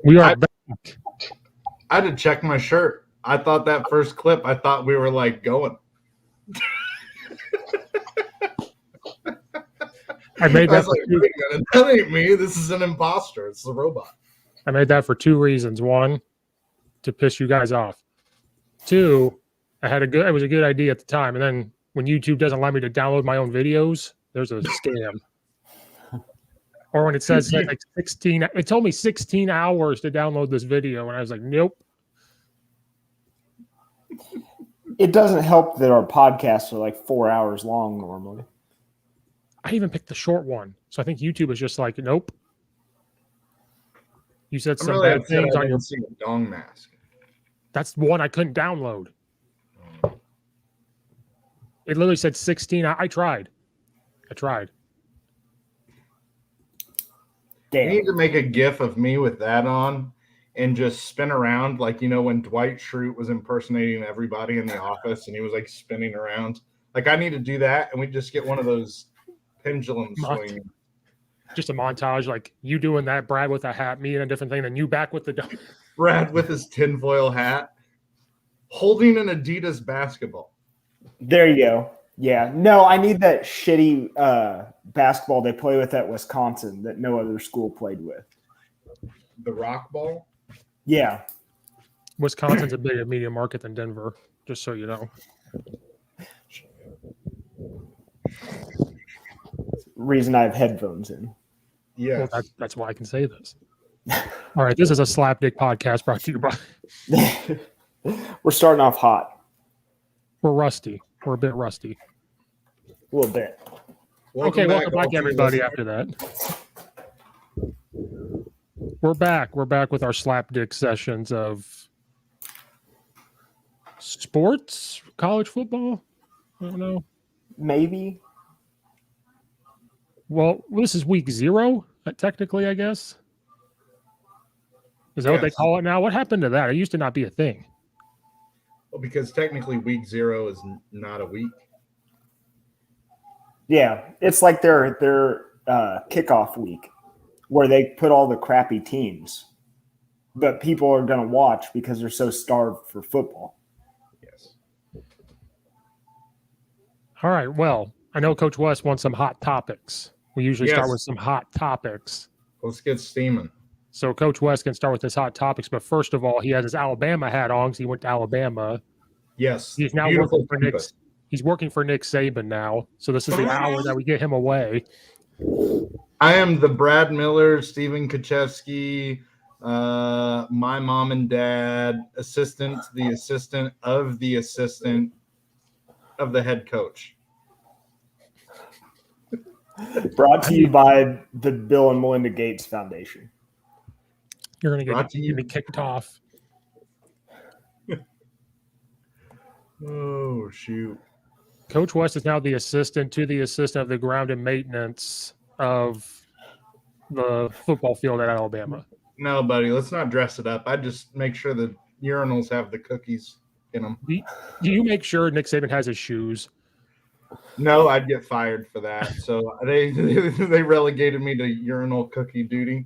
We are back. I had to check my shirt. I thought that first clip, I thought we were like going. I made I that was for like, wait a minute, that ain't me. This is an imposter. It's the robot. I made that for two reasons. One, to piss you guys off. Two, it was a good idea at the time. And then when YouTube doesn't allow me to download my own videos, there's a scam. Or when it says like 16, it told me 16 hours to download this video. And I was like, nope. It doesn't help that our podcasts are like 4 hours long normally. I even picked the short one. So I think YouTube is just like, nope. You said some really bad things on your dong mask. That's the one I couldn't download. It literally said 16. I tried. Damn. You need to make a GIF of me with that on and just spin around like, when Dwight Schrute was impersonating everybody in the office and he was like spinning around. Like I need to do that and we just get one of those pendulum swinging. Just a montage like you doing that, Brad with a hat, me and a different thing, then you back with the Brad with his tinfoil hat holding an Adidas basketball. There you go. Yeah. No, I need that shitty basketball they play with at Wisconsin that no other school played with. The rock ball? Yeah. Wisconsin's a bigger media market than Denver, just so you know. Reason I have headphones in. Yeah. Well, that's why I can say this. All right, this is a Slapdick podcast brought to you by. We're starting off hot. We're rusty. We're a bit rusty. A little bit. Welcome back everybody after that. We're back. We're back with our Slapdick sessions of sports, college football. I don't know. Maybe. Well, this is week 0, technically, I guess. Is that what they call it now? What happened to that? It used to not be a thing. Well, because technically week 0 is not a week. Yeah, it's like their kickoff week where they put all the crappy teams, but people are going to watch because they're so starved for football. Yes. All right. Well, I know Coach West wants some hot topics. We usually start with some hot topics. Let's get steaming. So Coach West can start with his hot topics, but first of all, he has his Alabama hat on because he went to Alabama. Yes. He's now working for Nick. He's working for Nick Saban now. So this is the hour that we get him away. I am the Brad Miller, Stephen Kaczewski, my mom and dad, assistant of the assistant of the head coach. Brought to you by the Bill and Melinda Gates Foundation. You're going to get me kicked off. Oh, shoot. Coach West is now the assistant to the assistant of the ground and maintenance of the football field at Alabama. No, buddy, let's not dress it up. I just make sure the urinals have the cookies in them. Do you make sure Nick Saban has his shoes? No, I'd get fired for that. So they relegated me to urinal cookie duty.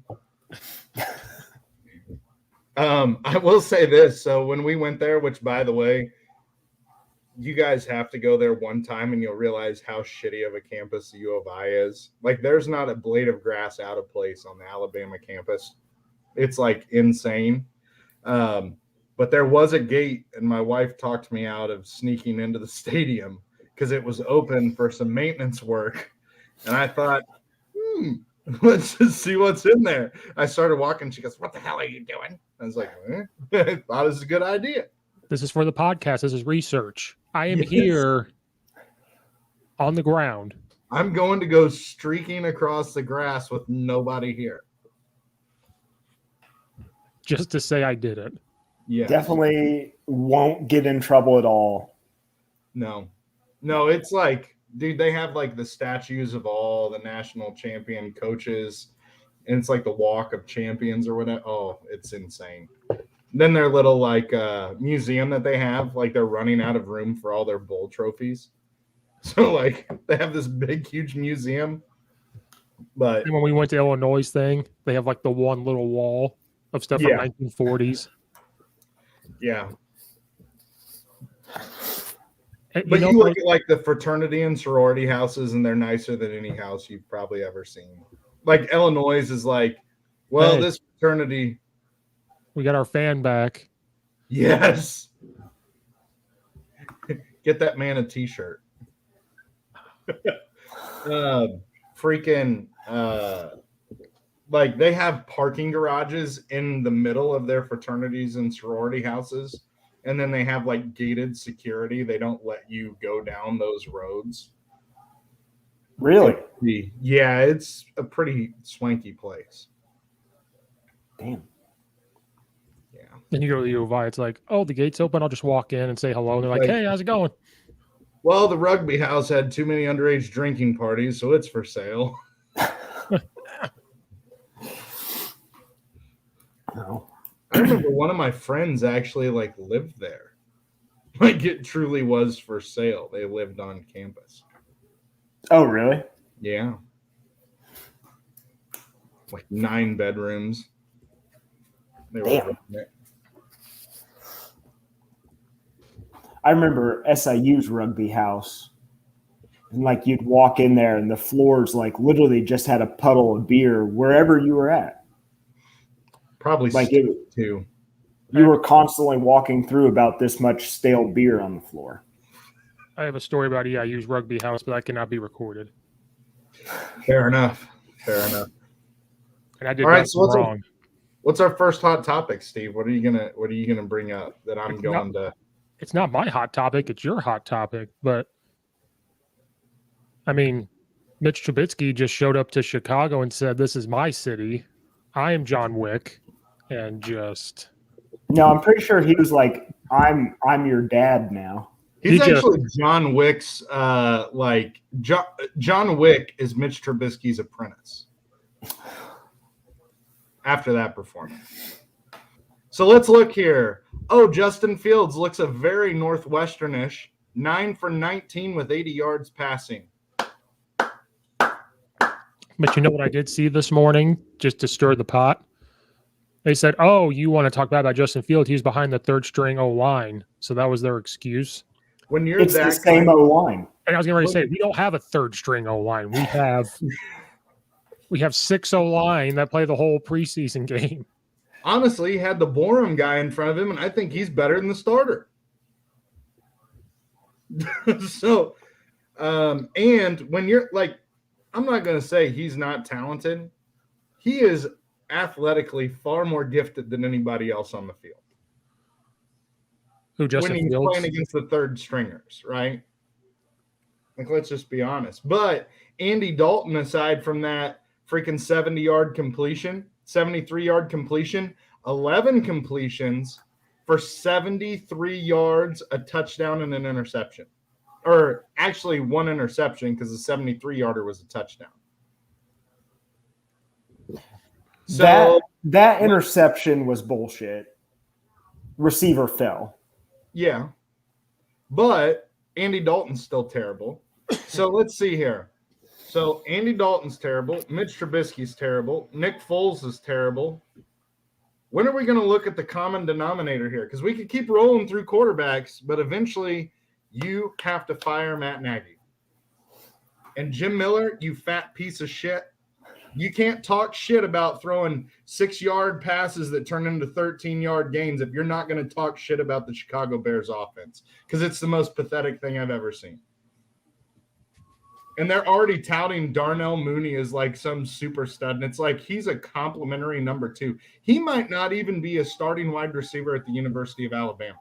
I will say this. So when we went there, which by the way, you guys have to go there one time and you'll realize how shitty of a campus the U of I is. Like there's not a blade of grass out of place on the Alabama campus. It's like insane. But there was a gate and my wife talked me out of sneaking into the stadium because it was open for some maintenance work. And I thought, let's just see what's in there. I started walking. She goes, what the hell are you doing? I was like, I thought it was a good idea. This is for the podcast. This is research. I am here on the ground. I'm going to go streaking across the grass with nobody here. Just to say I did it. Yeah. Definitely won't get in trouble at all. No, it's like, dude, they have like the statues of all the national champion coaches, and it's like the walk of champions or whatever. Oh, it's insane. Then their little like museum that they have, like they're running out of room for all their bowl trophies. So like they have this big, huge museum. But and when we went to Illinois thing, they have like the one little wall of stuff Yeah. from 1940s. Yeah. And, But you look at like the fraternity and sorority houses, and they're nicer than any house you've probably ever seen. Like Illinois is like, well, Hey. this fraternity. we got our fan back. Yes. Get that man a t-shirt. Freaking like they have parking garages in the middle of their fraternities and sorority houses, and then they have like gated security. They don't let you go down those roads. Really? Yeah, it's a pretty swanky place. Damn. Yeah. Then you go to the U of I, it's like, oh, the gate's open. I'll just walk in and say hello. And they're like, Like, hey, how's it going? Well, the rugby house had too many underage drinking parties, so it's for sale. Oh. I remember one of my friends actually like lived there. Like it truly was for sale. They lived on campus. Oh, really? Yeah. Like 9 bedrooms. They were Damn. I remember SIU's rugby house. And like you'd walk in there and the floors like literally just had a puddle of beer wherever you were at. Probably Like too. You were constantly walking through about this much stale beer on the floor. I have a story about EIU's rugby house, but that cannot be recorded. Fair enough. And I did all right, nothing so wrong. What's our first hot topic, Steve? What are you gonna bring up that I'm going to? It's not my hot topic. It's your hot topic. But I mean, Mitch Trubisky just showed up to Chicago and said, "This is my city. I am John Wick," and just No, I'm pretty sure he was like, "I'm your dad now." He's actually John Wick's. John Wick is Mitch Trubisky's apprentice. After that performance. So let's look here. Oh, Justin Fields looks a very Northwesternish. 9 for 19 with 80 yards passing. But you know what I did see this morning, just to stir the pot? They said, oh, you want to talk bad about Justin Fields? He's behind the third string O-line. So that was their excuse. When you're it's the same O-line. And I was getting ready to say, we don't have a third string O-line. We have 6 O-line that play the whole preseason game. Honestly, he had the Borum guy in front of him, and I think he's better than the starter. So, and when you're like, I'm not going to say he's not talented. He is athletically far more gifted than anybody else on the field. Who, Justin when he's Fields? playing against the third stringers, right? Like, let's just be honest. But Andy Dalton, aside from that freaking 73-yard completion, 11 completions for 73 yards, a touchdown, and an interception. Or actually one interception because the 73-yarder was a touchdown. So that interception was bullshit. Receiver fell. Yeah. But Andy Dalton's still terrible. So let's see here. So Andy Dalton's terrible. Mitch Trubisky's terrible. Nick Foles is terrible. When are we going to look at the common denominator here? Because we could keep rolling through quarterbacks, but eventually you have to fire Matt Nagy. And Jim Miller, you fat piece of shit. You can't talk shit about throwing 6-yard passes that turn into 13-yard gains if you're not going to talk shit about the Chicago Bears offense, because it's the most pathetic thing I've ever seen. And they're already touting Darnell Mooney as like some super stud, and it's like he's a complimentary number 2. He might not even be a starting wide receiver at the University of Alabama.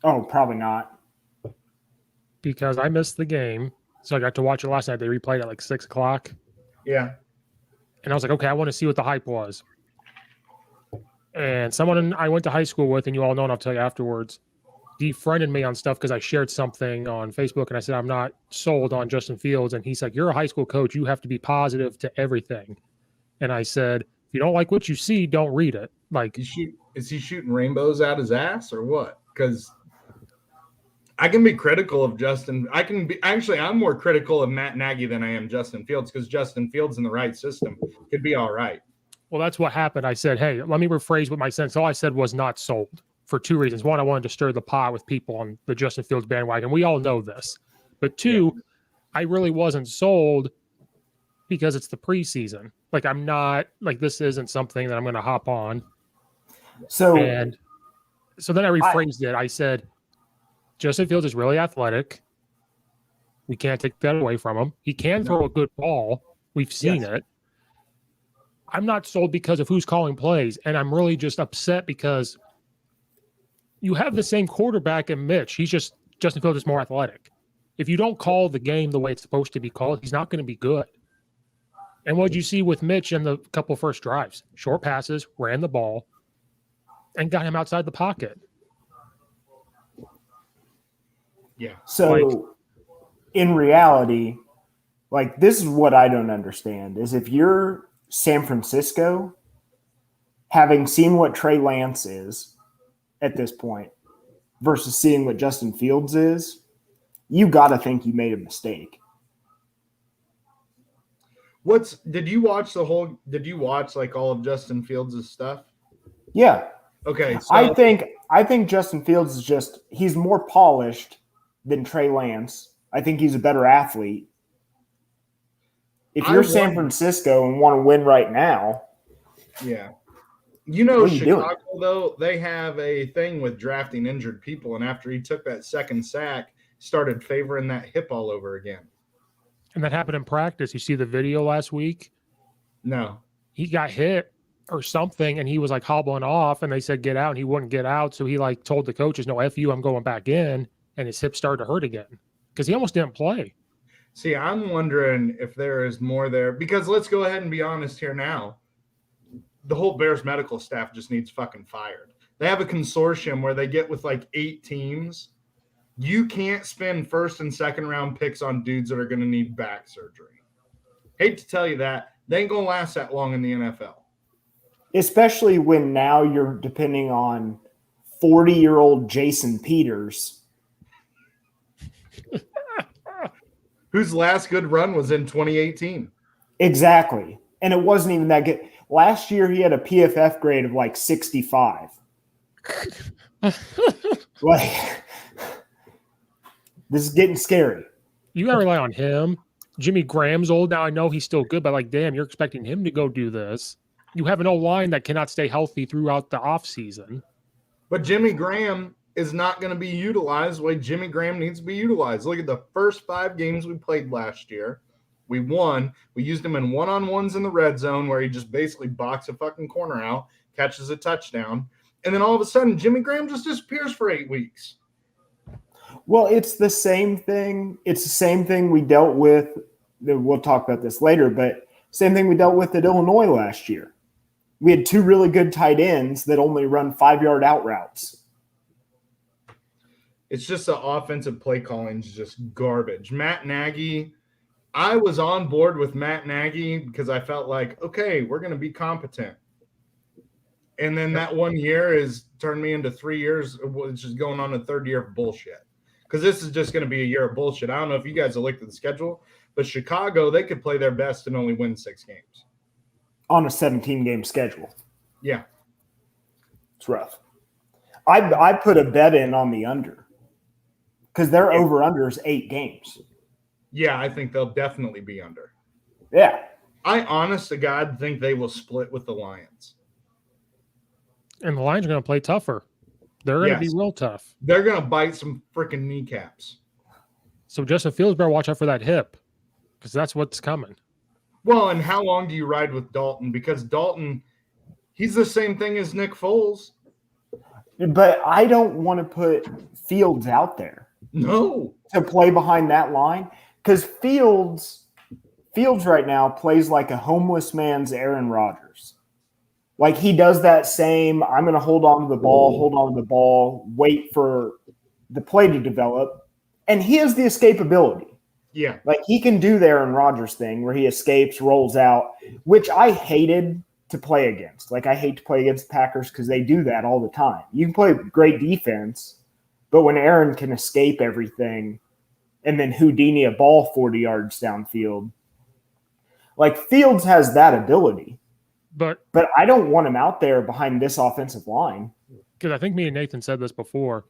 Oh, probably not. Because I missed the game. So I got to watch it last night. They replayed at like 6 o'clock. Yeah. And I was like, okay, I want to see what the hype was. And someone I went to high school with, and you all know, and I'll tell you afterwards, defriended me on stuff because I shared something on Facebook, and I said, I'm not sold on Justin Fields. And he's like, you're a high school coach. You have to be positive to everything. And I said, if you don't like what you see, don't read it. Like, is he shooting rainbows out his ass or what? Because I can be critical of Justin. I'm more critical of Matt Nagy than I am Justin Fields, because Justin Fields in the right system could be all right. Well, that's what happened. I said, hey, let me rephrase what my sentence. All I said was not sold for two reasons. One, I wanted to stir the pot with people on the Justin Fields bandwagon. We all know this. But two, I really wasn't sold because it's the preseason. Like, I'm not, like, this isn't something that I'm going to hop on. So And so then I rephrased it. I said, Justin Fields is really athletic. We can't take that away from him. He can throw a good ball. We've seen it. I'm not sold because of who's calling plays. And I'm really just upset because you have the same quarterback in Mitch. Justin Fields is more athletic. If you don't call the game the way it's supposed to be called, he's not going to be good. And what did you see with Mitch in the couple first drives? Short passes, ran the ball, and got him outside the pocket. Yeah. So in reality, like, this is what I don't understand is if you're San Francisco, having seen what Trey Lance is at this point versus seeing what Justin Fields is, you got to think you made a mistake. Did you watch like all of Justin Fields' stuff? Yeah. Okay. So I think Justin Fields is he's more polished than Trey Lance. I think he's a better athlete. If you're San Francisco and want to win right now. Yeah. You know, Chicago, doing? though, they have a thing with drafting injured people. And after he took that second sack, started favoring that hip all over again. And that happened in practice. You see the video last week? No. He got hit or something, and he was like hobbling off, and they said get out, and he wouldn't get out. So he like told the coaches, no, F you, I'm going back in. And his hip started to hurt again because he almost didn't play. See, I'm wondering if there is more there, because let's go ahead and be honest here now. The whole Bears medical staff just needs fucking fired. They have a consortium where they get with like 8 teams. You can't spend first and second round picks on dudes that are going to need back surgery. Hate to tell you that. They ain't going to last that long in the NFL. Especially when now you're depending on 40-year-old Jason Peters. Whose last good run was in 2018. Exactly. And it wasn't even that good. Last year, he had a PFF grade of like 65. Like, this is getting scary. You got to rely on him. Jimmy Graham's old now. I know he's still good, but like, damn, you're expecting him to go do this. You have an O-line that cannot stay healthy throughout the offseason. But Jimmy Graham is not going to be utilized the way Jimmy Graham needs to be utilized. Look at the first 5 games we played last year. We won. We used him in one-on-ones in the red zone where he just basically boxed a fucking corner out, catches a touchdown, and then all of a sudden Jimmy Graham just disappears for 8 weeks. Well, it's the same thing. It's the same thing we dealt with. We'll talk about this later, but same thing we dealt with at Illinois last year. We had 2 really good tight ends that only run 5-yard out routes. It's just the offensive play calling is just garbage. Matt Nagy, I was on board with Matt Nagy because I felt like, okay, we're going to be competent. And then that 1 year is turned me into 3 years, which is going on a 3rd year of bullshit. Because this is just going to be a year of bullshit. I don't know if you guys have looked at the schedule, but Chicago, they could play their best and only win 6 games. On a 17-game schedule. Yeah. It's rough. I put a bet in on the under because their over-under is 8 games. Yeah, I think they'll definitely be under. Yeah. I, honest to God, think they will split with the Lions. And the Lions are going to play tougher. They're going to be real tough. They're going to bite some freaking kneecaps. So Justin Fields better watch out for that hip because that's what's coming. Well, and how long do you ride with Dalton? Because Dalton, he's the same thing as Nick Foles. But I don't want to put Fields out there. No. To play behind that line. Because Fields right now plays like a homeless man's Aaron Rodgers. Like he does that same, I'm going to hold on to the ball, wait for the play to develop. And he has the escapability. Yeah. Like he can do the Aaron Rodgers thing where he escapes, rolls out, which I hated to play against. Like I hate to play against the Packers because they do that all the time. You can play great defense, but when Aaron can escape everything and then Houdini a ball 40 yards downfield, like Fields has that ability. But I don't want him out there behind this offensive line. Because I think me and Nathan said this before.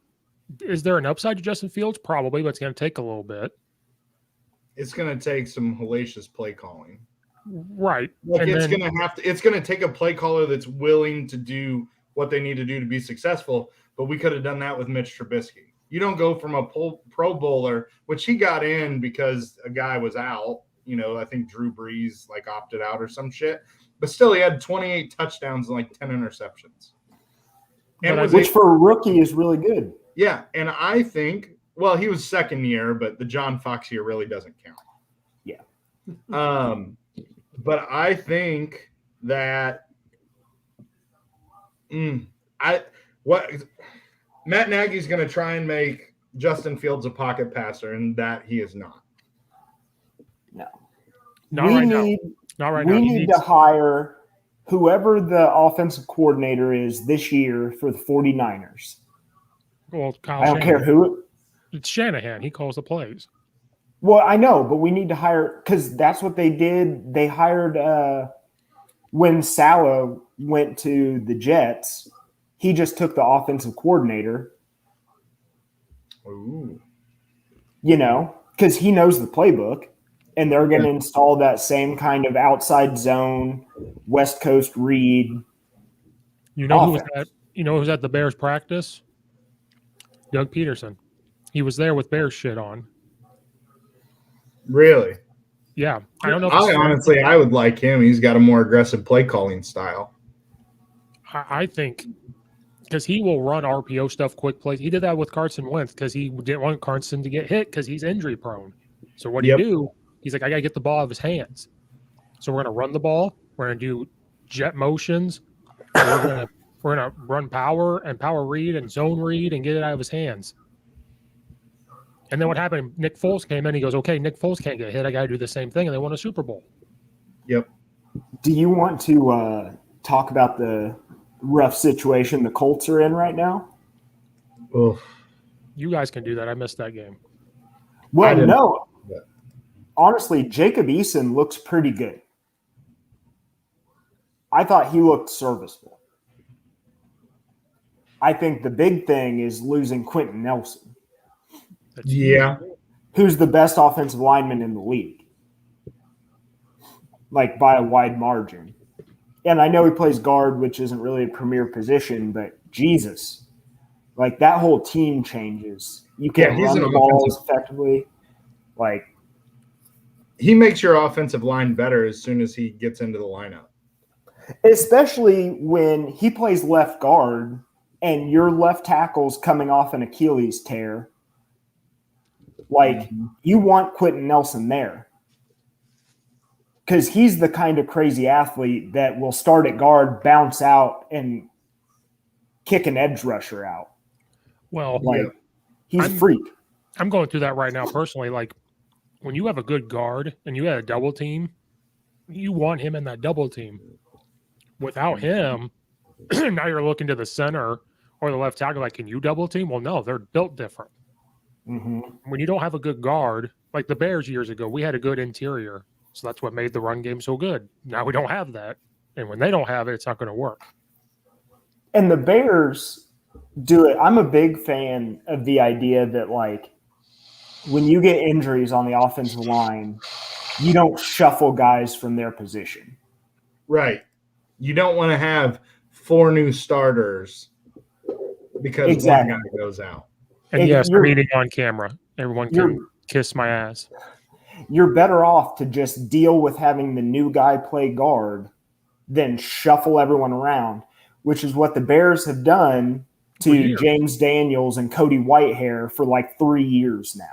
Is there an upside to Justin Fields? Probably, but it's going to take a little bit. It's going to take some hellacious play calling. Right. Like it's going to take a play caller that's willing to do what they need to do to be successful. But we could have done that with Mitch Trubisky. You don't go from a Pro Bowler, which he got in because a guy was out. I think Drew Brees opted out or some shit. But still, he had 28 touchdowns and 10 interceptions. Which for a rookie is really good. Yeah, and I think, he was second year, but the John Fox year really doesn't count. Yeah. But I think that Matt Nagy's going to try and make Justin Fields a pocket passer, and that he is not. No. Not right now. We need to hire whoever the offensive coordinator is this year for the 49ers. Well, I don't care who. It's Shanahan. He calls the plays. Well, I know, but we need to hire because that's what they did. They hired when Salah went to the Jets. He just took the offensive coordinator. Ooh. Because he knows the playbook. And they're going to install that same kind of outside zone, West Coast read. Who was at the Bears practice? Doug Peterson. He was there with Bears shit on. Really? Yeah. I don't know. I would like him. He's got a more aggressive play calling style. I think because he will run RPO stuff, quick plays. He did that with Carson Wentz because he didn't want Carson to get hit because he's injury prone. So what do you do? He's like, I got to get the ball out of his hands. So we're going to run the ball. We're going to do jet motions. We're going to run power and power read and zone read and get it out of his hands. And then what happened? Nick Foles came in. He goes, okay, Nick Foles can't get hit. I got to do the same thing. And they won a Super Bowl. Yep. Do you want to talk about the rough situation the Colts are in right now? Oh, you guys can do that. I missed that game. Well, no. Honestly, Jacob Eason looks pretty good. I thought he looked serviceable. I think the big thing is losing Quentin Nelson. Yeah. Who's the best offensive lineman in the league. By a wide margin. And I know he plays guard, which isn't really a premier position, but Jesus. That whole team changes. You can't run the balls effectively. He makes your offensive line better as soon as he gets into the lineup. Especially when he plays left guard and your left tackle's coming off an Achilles tear. You want Quentin Nelson there. Because he's the kind of crazy athlete that will start at guard, bounce out, and kick an edge rusher out. Well, he's a freak. I'm going through that right now personally. When you have a good guard and you had a double team, you want him in that double team. Without him, now you're looking to the center or the left tackle. Can you double team? Well, no, they're built different. Mm-hmm. When you don't have a good guard, like the Bears years ago, we had a good interior. So that's what made the run game so good. Now we don't have that. And when they don't have it, it's not going to work. And the Bears do it. I'm a big fan of the idea that, when you get injuries on the offensive line, you don't shuffle guys from their position. Right. You don't want to have 4 new starters because one guy goes out. And yes, I'm eating on camera. Everyone can kiss my ass. You're better off to just deal with having the new guy play guard than shuffle everyone around, which is what the Bears have done to James Daniels and Cody Whitehair for 3 years now.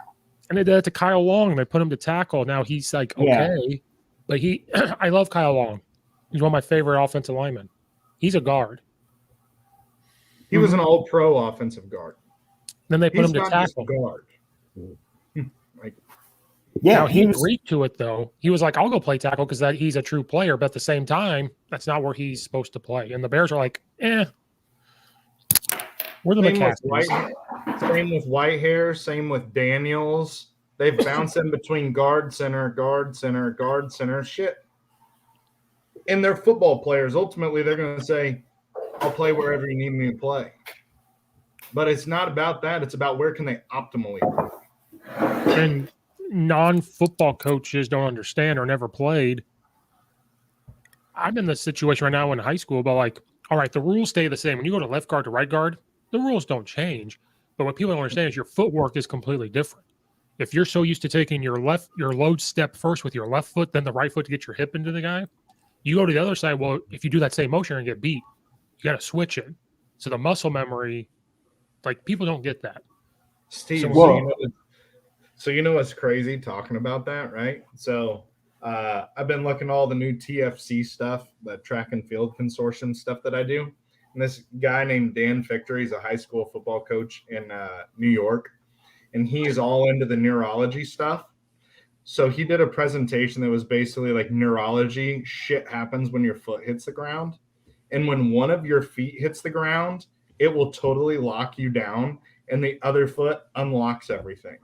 And they did that to Kyle Long. They put him to tackle. Now he's okay. Yeah. But I love Kyle Long. He's one of my favorite offensive linemen. He's a guard. He was an all-pro offensive guard. Then they put him to tackle. Guard. Now, he agreed to it, though. He was like, I'll go play tackle because he's a true player. But at the same time, that's not where he's supposed to play. And the Bears are like, We're the McCaskies. Same with Whitehair. Same with Daniels. They've bounced in between guard, center, guard, center, guard, center. Shit. And they're football players. Ultimately, they're going to say, I'll play wherever you need me to play. But it's not about that. It's about where can they optimally play. And non-football coaches don't understand or never played. I'm in the situation right now in high school, but like, all right, the rules stay the same. When you go to left guard to right guard, the rules don't change. But what people don't understand is your footwork is completely different. If you're so used to taking your load step first with your left foot, then the right foot to get your hip into the guy, you go to the other side. Well, if you do that same motion and get beat, you got to switch it. So the muscle memory, like people don't get that. Steve, so you know what's crazy talking about that, right? So I've been looking at all the new TFC stuff, the track and field consortium stuff that I do. And this guy named Dan Fichter, he's a high school football coach in New York, and he's all into the neurology stuff. So he did a presentation that was basically like neurology. Shit happens when your foot hits the ground. And when one of your feet hits the ground, it will totally lock you down, and the other foot unlocks everything.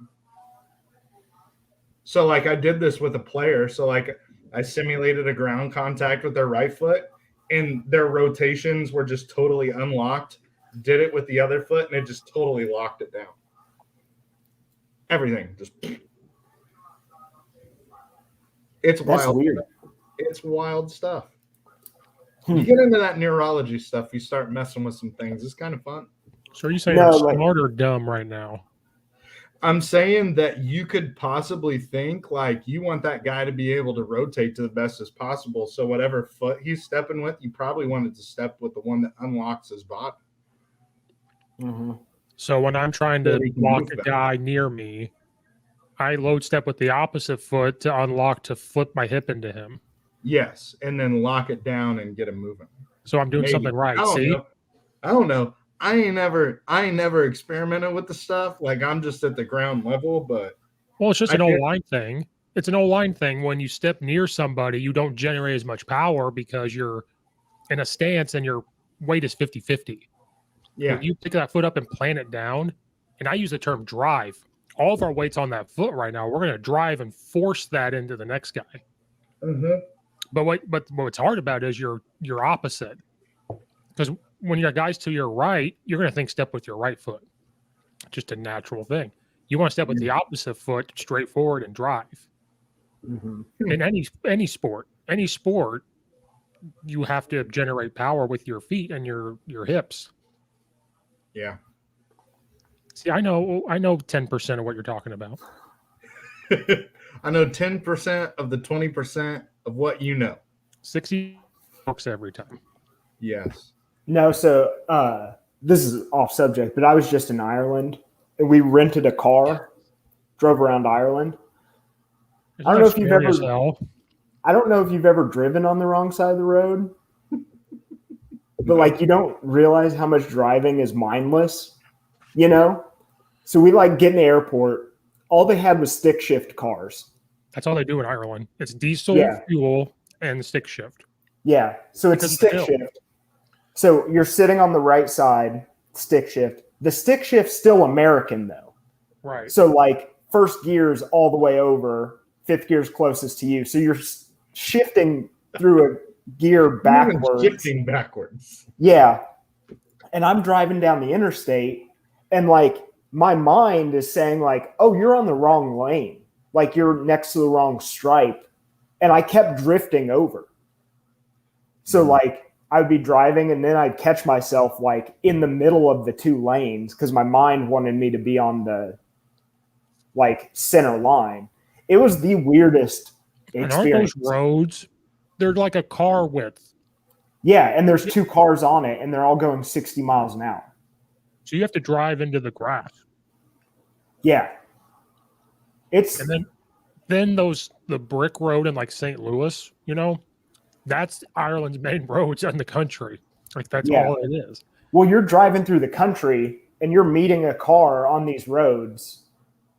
So like I did this with a player. So like I simulated a ground contact with their right foot, and their rotations were just totally unlocked. Did it with the other foot, and it just totally locked it down. Everything just. It's wild. That's weird. It's wild stuff. You get into that neurology stuff, you start messing with some things. It's kind of fun. So are you saying I'm smart or dumb right now? I'm saying that you could possibly think like you want that guy to be able to rotate to the best as possible. So whatever foot he's stepping with, you probably wanted to step with the one that unlocks his body. Mm-hmm. So when I'm trying to block a guy near me, I load step with the opposite foot to unlock to flip my hip into him. Yes, and then lock it down and get him moving. So I'm doing something right. See? I don't know. I ain't never experimented with the stuff. Like I'm just at the ground level, but well, it's just an O-line thing. It's an O-line thing. When you step near somebody, you don't generate as much power because you're in a stance and your weight is 50-50. Yeah. When you pick that foot up and plant it down, and I use the term drive. All of our weight's on that foot right now. We're going to drive and force that into the next guy. Mm-hmm. But what's hard about it is your opposite. Because when you got guys to your right, you're going to think step with your right foot. Just a natural thing. You want to step with the opposite foot straight forward and drive. Mm-hmm. In any sport, you have to generate power with your feet and your hips. Yeah. See, I know 10% of what you're talking about. I know 10% of the 20% of what you know. 60 works every time. Yes. No, so this is off subject, but I was just in Ireland and we rented a car, drove around Ireland. I don't know if you've ever driven on the wrong side of the road, but like you don't realize how much driving is mindless, you know? So we like get in the airport. All they had was stick shift cars. That's all they do in Ireland. It's diesel fuel and stick shift. Yeah. So it's a stick shift. So you're sitting on the right side, stick shift. The stick shift's still American though. Right. So like first gear's all the way over, fifth gear's closest to you. So you're shifting through a gear backwards. Shifting backwards. Yeah. And I'm driving down the interstate and like my mind is saying like, oh, you're on the wrong lane. Like you're next to the wrong stripe. And I kept drifting over. So like I'd be driving and then I'd catch myself like in the middle of the two lanes because my mind wanted me to be on the like center line. It was the weirdest experience. And aren't those roads, they're like a car width. Yeah, and there's two cars on it and they're all going 60 miles an hour. So you have to drive into the grass. Yeah. It's and then the brick road in like St. Louis, you know, that's Ireland's main roads in the country. Like that's all it is. Well, you're driving through the country and you're meeting a car on these roads,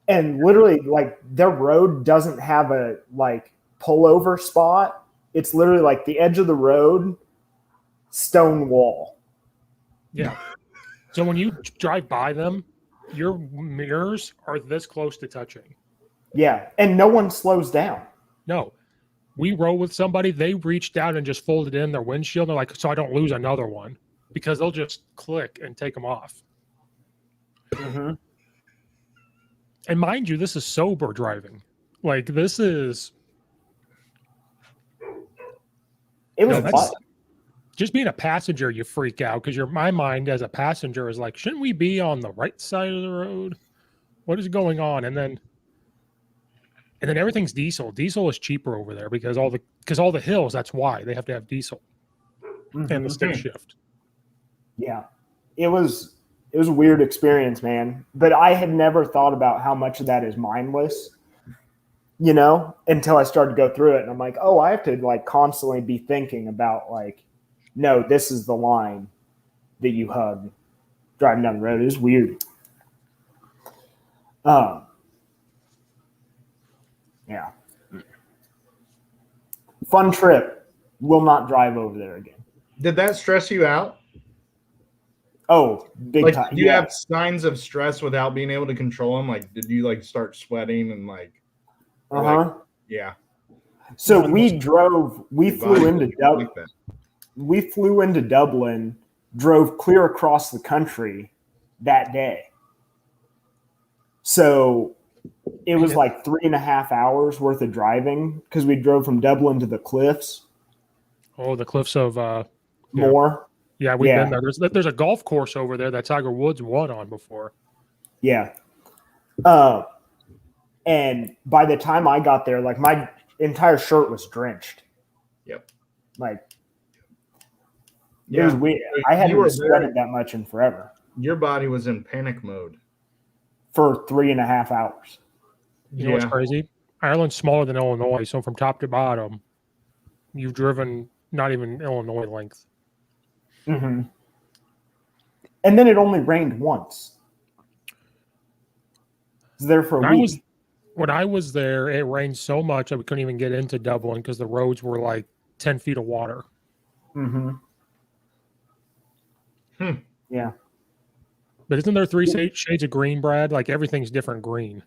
and literally like their road doesn't have a like pullover spot. It's literally like the edge of the road, stone wall. Yeah. So when you drive by them, your mirrors are this close to touching. Yeah, and no one slows down. No. we rode with somebody, they reached out and just folded in their windshield. They're like, so I don't lose another one, because they'll just click and take them off. Mm-hmm. And mind you, this is sober driving. Like, this is... It was that's- fun. Just being a passenger, you freak out, because my mind as a passenger is like, shouldn't we be on the right side of the road? What is going on? And then everything's diesel. Diesel is cheaper over there because all the hills. That's why they have to have diesel and the stick shift. Yeah, it was a weird experience, man. But I had never thought about how much of that is mindless, until I started to go through it, and I'm like, oh, I have to like constantly be thinking about like, no, this is the line that you hug driving down the road. It was weird. Yeah. Fun trip. Will not drive over there again. Did that stress you out? Oh, big Like, time. do you have signs of stress without being able to control them? Like, did you like start sweating and like? Uh-huh. Yeah. So we flew into Dublin. Like that. We flew into Dublin, drove clear across the country that day. So it was like 3.5 hours worth of driving because we drove from Dublin to the cliffs. Oh, the cliffs of More. Yeah, we've been there. There's a golf course over there that Tiger Woods won on before. Yeah. And by the time I got there, like my entire shirt was drenched. Yep. Like, it was weird. I hadn't sweated that much in forever. Your body was in panic mode for 3.5 hours. You know what's crazy? Ireland's smaller than Illinois, so from top to bottom, you've driven not even Illinois length. Mm-hmm. And then it only rained once. It was there for a week. When I was there, it rained so much that we couldn't even get into Dublin because the roads were like 10 feet of water. Mm-hmm. Yeah. But isn't there 3 shades of green, Brad? Like, everything's different green.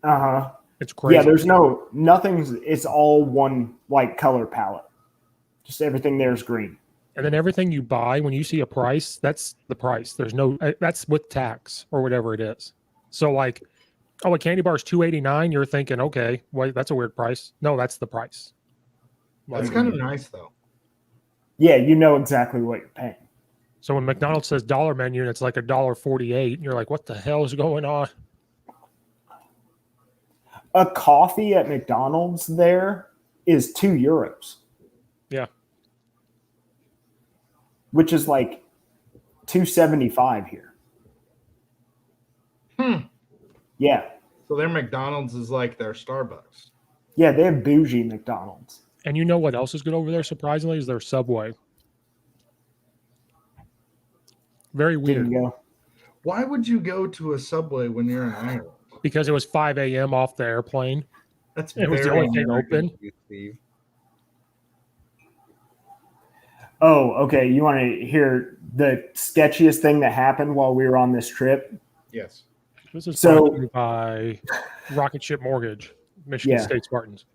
Uh-huh. It's crazy. Yeah, there's nothing's, it's all one like color palette. Just everything there is green. And then everything you buy, when you see a price, that's the price. There's no, that's with tax or whatever it is. So like, oh, a candy bar is $2.89. You're thinking, okay, well, that's a weird price. No, that's the price. That's kind of nice though. Yeah, you know exactly what you're paying. So when McDonald's says dollar menu and it's like $1.48, and you're like, what the hell is going on? A coffee at McDonald's there is €2. Yeah. Which is like $2.75 here. Yeah. So their McDonald's is like their Starbucks. Yeah, they have bougie McDonald's. And you know what else is good over there, surprisingly, is their Subway. Very weird. Didn't go. Why would you go to a Subway when you're in Ireland? Because it was 5 a.m. off the airplane. It was the only thing open. Steve. Oh, okay. You want to hear the sketchiest thing that happened while we were on this trip? Yes. This is brought to you by Rocket Ship Mortgage, Michigan State Spartans.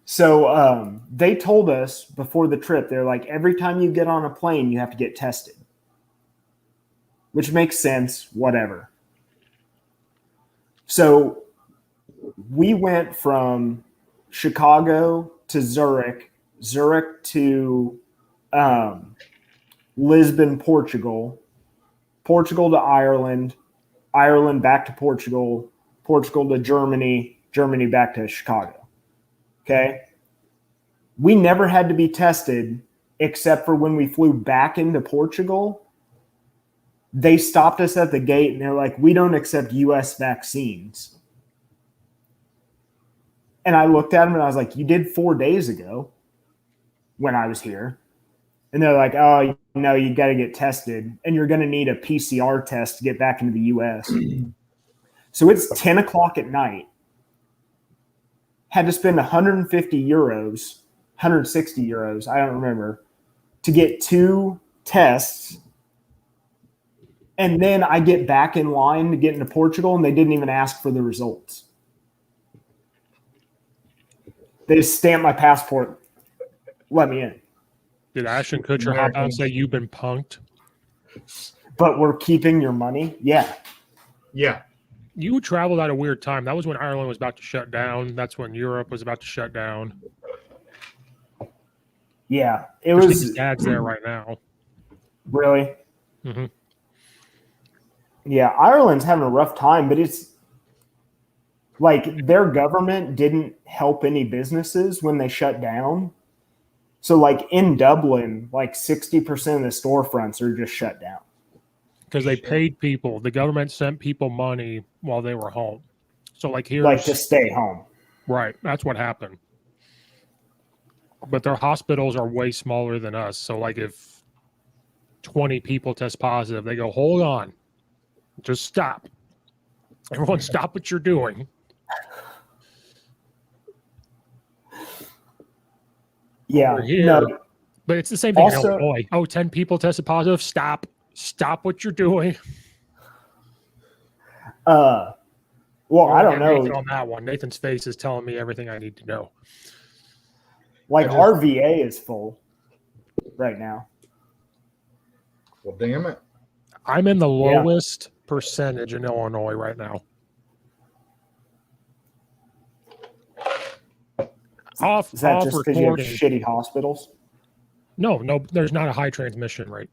So they told us before the trip, they're like, every time you get on a plane, you have to get tested. Which makes sense, whatever. So we went from Chicago to Zurich to Lisbon, Portugal to Ireland back to Portugal to Germany back to Chicago. Okay. We never had to be tested except for when we flew back into Portugal. They stopped us at the gate and they're like, we don't accept US vaccines. And I looked at them and I was like, you did 4 days ago when I was here. And they're like, oh, no, you got to get tested and you're going to need a PCR test to get back into the US. So it's 10 o'clock at night. Had to spend 150 euros, 160 euros, I don't remember, to get 2 tests. And then I get back in line to get into Portugal, and they didn't even ask for the results. They just stamp my passport. Let me in. Did Ashton Kutcher hop out and say you've been punked? But we're keeping your money? Yeah. Yeah. You traveled at a weird time. That was when Ireland was about to shut down. That's when Europe was about to shut down. Yeah. It Christine's was. dad's there right now. Really? Mm-hmm. Yeah. Ireland's having a rough time, but it's like their government didn't help any businesses when they shut down. So, like in Dublin, like 60% of the storefronts are just shut down. Because they paid people. The government sent people money while they were home. So, like here, Like to stay home. Right. That's what happened. But their hospitals are way smaller than us. So, like if 20 people test positive, they go, hold on. Just stop. Everyone stop what you're doing. Yeah. Here, No. but it's the same thing Also- in Illinois. Oh, 10 people tested positive. Stop. Stop what you're doing. Well, I don't know. Nathan on that one. Nathan's face is telling me everything I need to know. Like our VA is full right now. Well, damn it. I'm in the Yeah. lowest percentage in Illinois right now. Is that off just because you have recording. shitty hospitals? No, there's not a high transmission rate.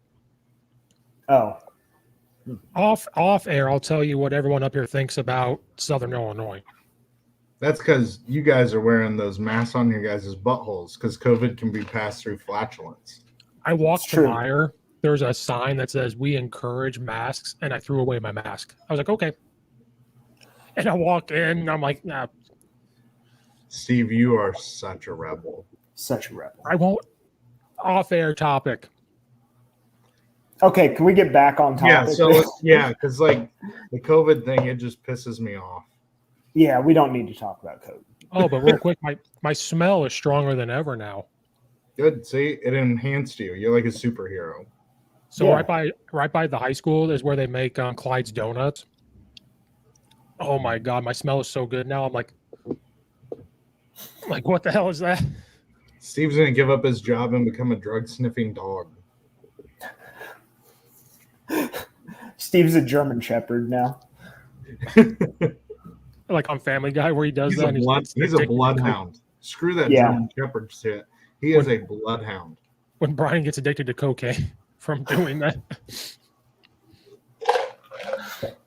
Oh, Off air, I'll tell you what everyone up here thinks about Southern Illinois. That's because you guys are wearing those masks on your guys' buttholes because COVID can be passed through flatulence. I walked It's to true. Meyer. There's a sign that says we encourage masks, and I threw away my mask. I was like, okay. And I walk in, and I'm like, nah, Steve, you are such a rebel. such a rebel. I won't. Off-air topic. Okay, can we get back on Yeah, topic? so because like the COVID thing, it just pisses me off. Yeah, we don't need to talk about COVID. Oh, but real quick, my smell is stronger than ever now. Good. See, it enhanced you. You're like a superhero. So Yeah. right by the high school is where they make Clyde's donuts. Oh my god, my smell is so good now. I'm like, what the hell is that? Steve's gonna give up his job and become a drug sniffing dog. Steve's a German Shepherd now. Like on Family Guy where he does He's that. a and he's a addicted to bloodhound. Screw that Yeah. German Shepherd shit. He is a bloodhound. when Brian gets addicted to cocaine from doing that.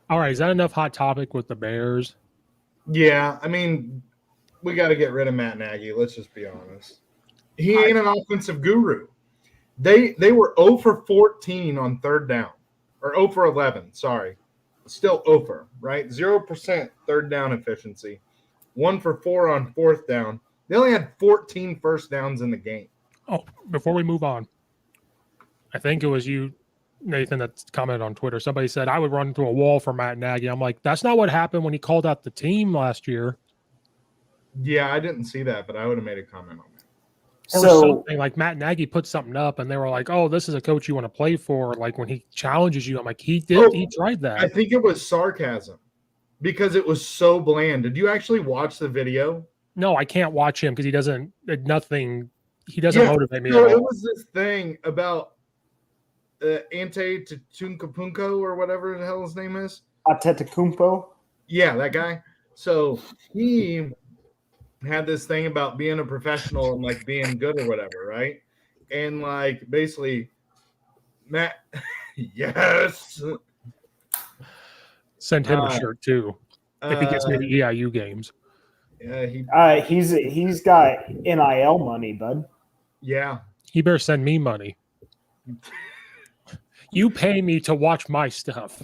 All right, is that enough hot topic with the Bears? Yeah, I mean, we got to get rid of Matt Nagy. Let's just be honest. He ain't an offensive guru. They were 0 for 14 on third down, or 0 for 11. Sorry, still 0 for, right? 0% third down efficiency. 1 for 4 on fourth down. They only had 14 first downs in the game. Oh, before we move on, I think it was you, Nathan, that commented on Twitter. Somebody said I would run into a wall for Matt Nagy. I'm like, that's not what happened when he called out the team last year. Yeah, I didn't see that, but I would have made a comment on that. Or So something like Matt Nagy put something up, and they were like, "Oh, this is a coach you want to play for." Like when he challenges you, I'm like, he did. Oh, He tried that. I think it was sarcasm because it was so bland. Did you actually watch the video? No, I can't watch him because he doesn't. Nothing. He doesn't Yeah, motivate me No, at it all. was this thing about Ante Tunkapunko or whatever the hell his name is. Antetokounmpo. Yeah, that guy. So he had this thing about being a professional and like being good or whatever, right? And like basically, Matt, yes. Send him a shirt too if he gets me the EIU games. Yeah, He's got NIL money, bud. yeah. He better send me money. You pay me to watch my stuff.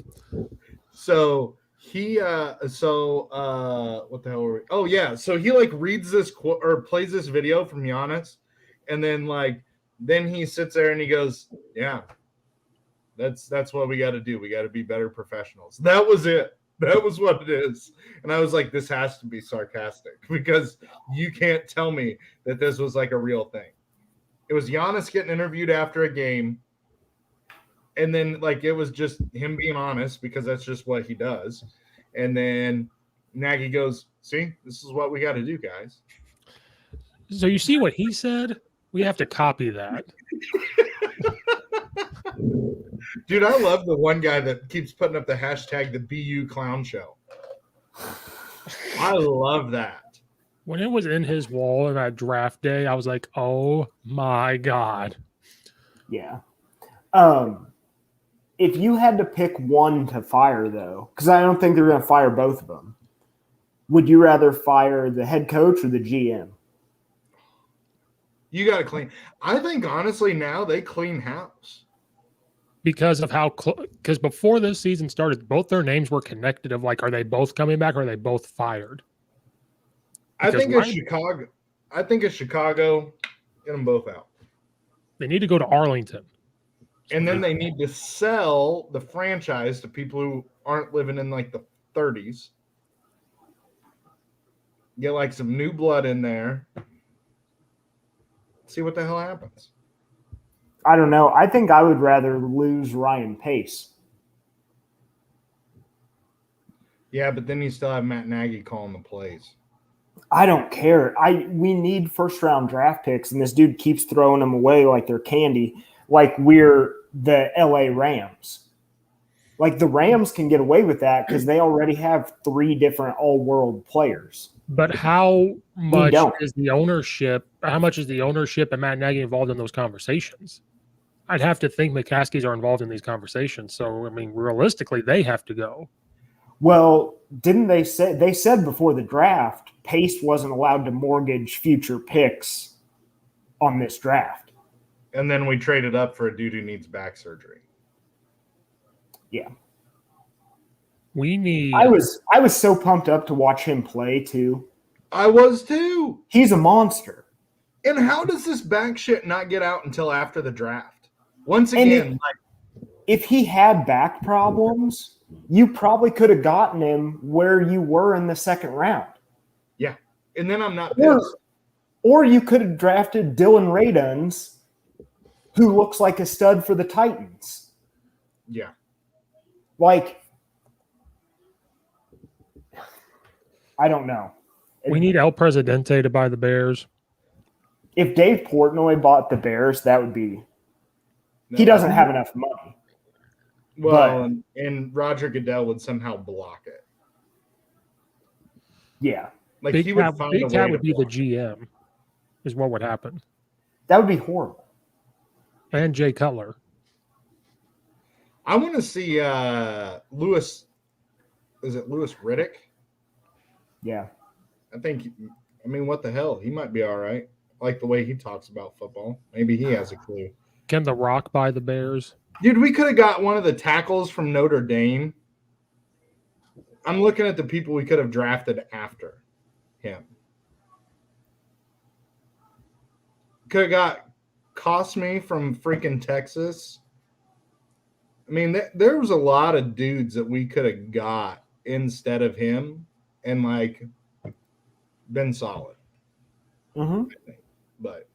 So he what the hell were we? Oh yeah, so he like reads this quote or plays this video from Giannis, and then he sits there and he goes, "Yeah, that's what we got to do. We got to be better professionals." That was it. That was what it is. And I was like, this has to be sarcastic because you can't tell me that this was like a real thing. It was Giannis getting interviewed after a game. And then like it was just him being honest because that's just what he does. And then Nagy goes, "See, this is what we got to do, guys." So you see what he said? We have to copy that. Dude, I love the one guy that keeps putting up the hashtag the BU Clown Show. I love that. When it was in his wall in that draft day, I was like, oh my God. Yeah. If you had to pick one to fire, though, because I don't think they're going to fire both of them, would you rather fire the head coach or the GM? You got to clean. I think, honestly, now they clean house. Because of how because before this season started, both their names were connected of like, are they both coming back or are they both fired? Because I think it's Chicago. Get them both out. They need to go to Arlington. And then they need to sell the franchise to people who aren't living in like the 30s. Get like some new blood in there. See what the hell happens. I don't know. I think I would rather lose Ryan Pace. Yeah, but then you still have Matt Nagy calling the plays. I don't care. We need first-round draft picks, and this dude keeps throwing them away like they're candy, like we're the LA Rams. Like the Rams can get away with that because they already have 3 different all-world players. But how much is the ownership? How much is the ownership and Matt Nagy involved in those conversations? I'd have to think McCaskies are involved in these conversations. So, I mean, realistically, they have to go. Well, didn't they say they said before the draft, Pace wasn't allowed to mortgage future picks on this draft? And then we traded up for a dude who needs back surgery. Yeah. I was so pumped up to watch him play too. I was too. He's a monster. And how does this back shit not get out until after the draft? Once again, if he had back problems, you probably could have gotten him where you were in the second round. Yeah. And then I'm not pissed. Or you could have drafted Dylan Raduns, who looks like a stud for the Titans. Yeah. Like, I don't know. We need El Presidente to buy the Bears. If Dave Portnoy bought the Bears, that would be – he doesn't have enough money. Well, and Roger Goodell would somehow block it. Yeah. Like Big he would Cat, find Big a Cat way would to be the block GM is what would happen. That would be horrible. And Jay Cutler. I want to see Lewis. Is it Lewis Riddick? Yeah. I mean, what the hell? He might be all right. I like the way he talks about football. Maybe he has a clue. Can The Rock buy the Bears? Dude, we could have got one of the tackles from Notre Dame. I'm looking at the people we could have drafted after him. Could have got Cosme from freaking Texas. I mean, there was a lot of dudes that we could have got instead of him and, like, been solid. Mm-hmm. But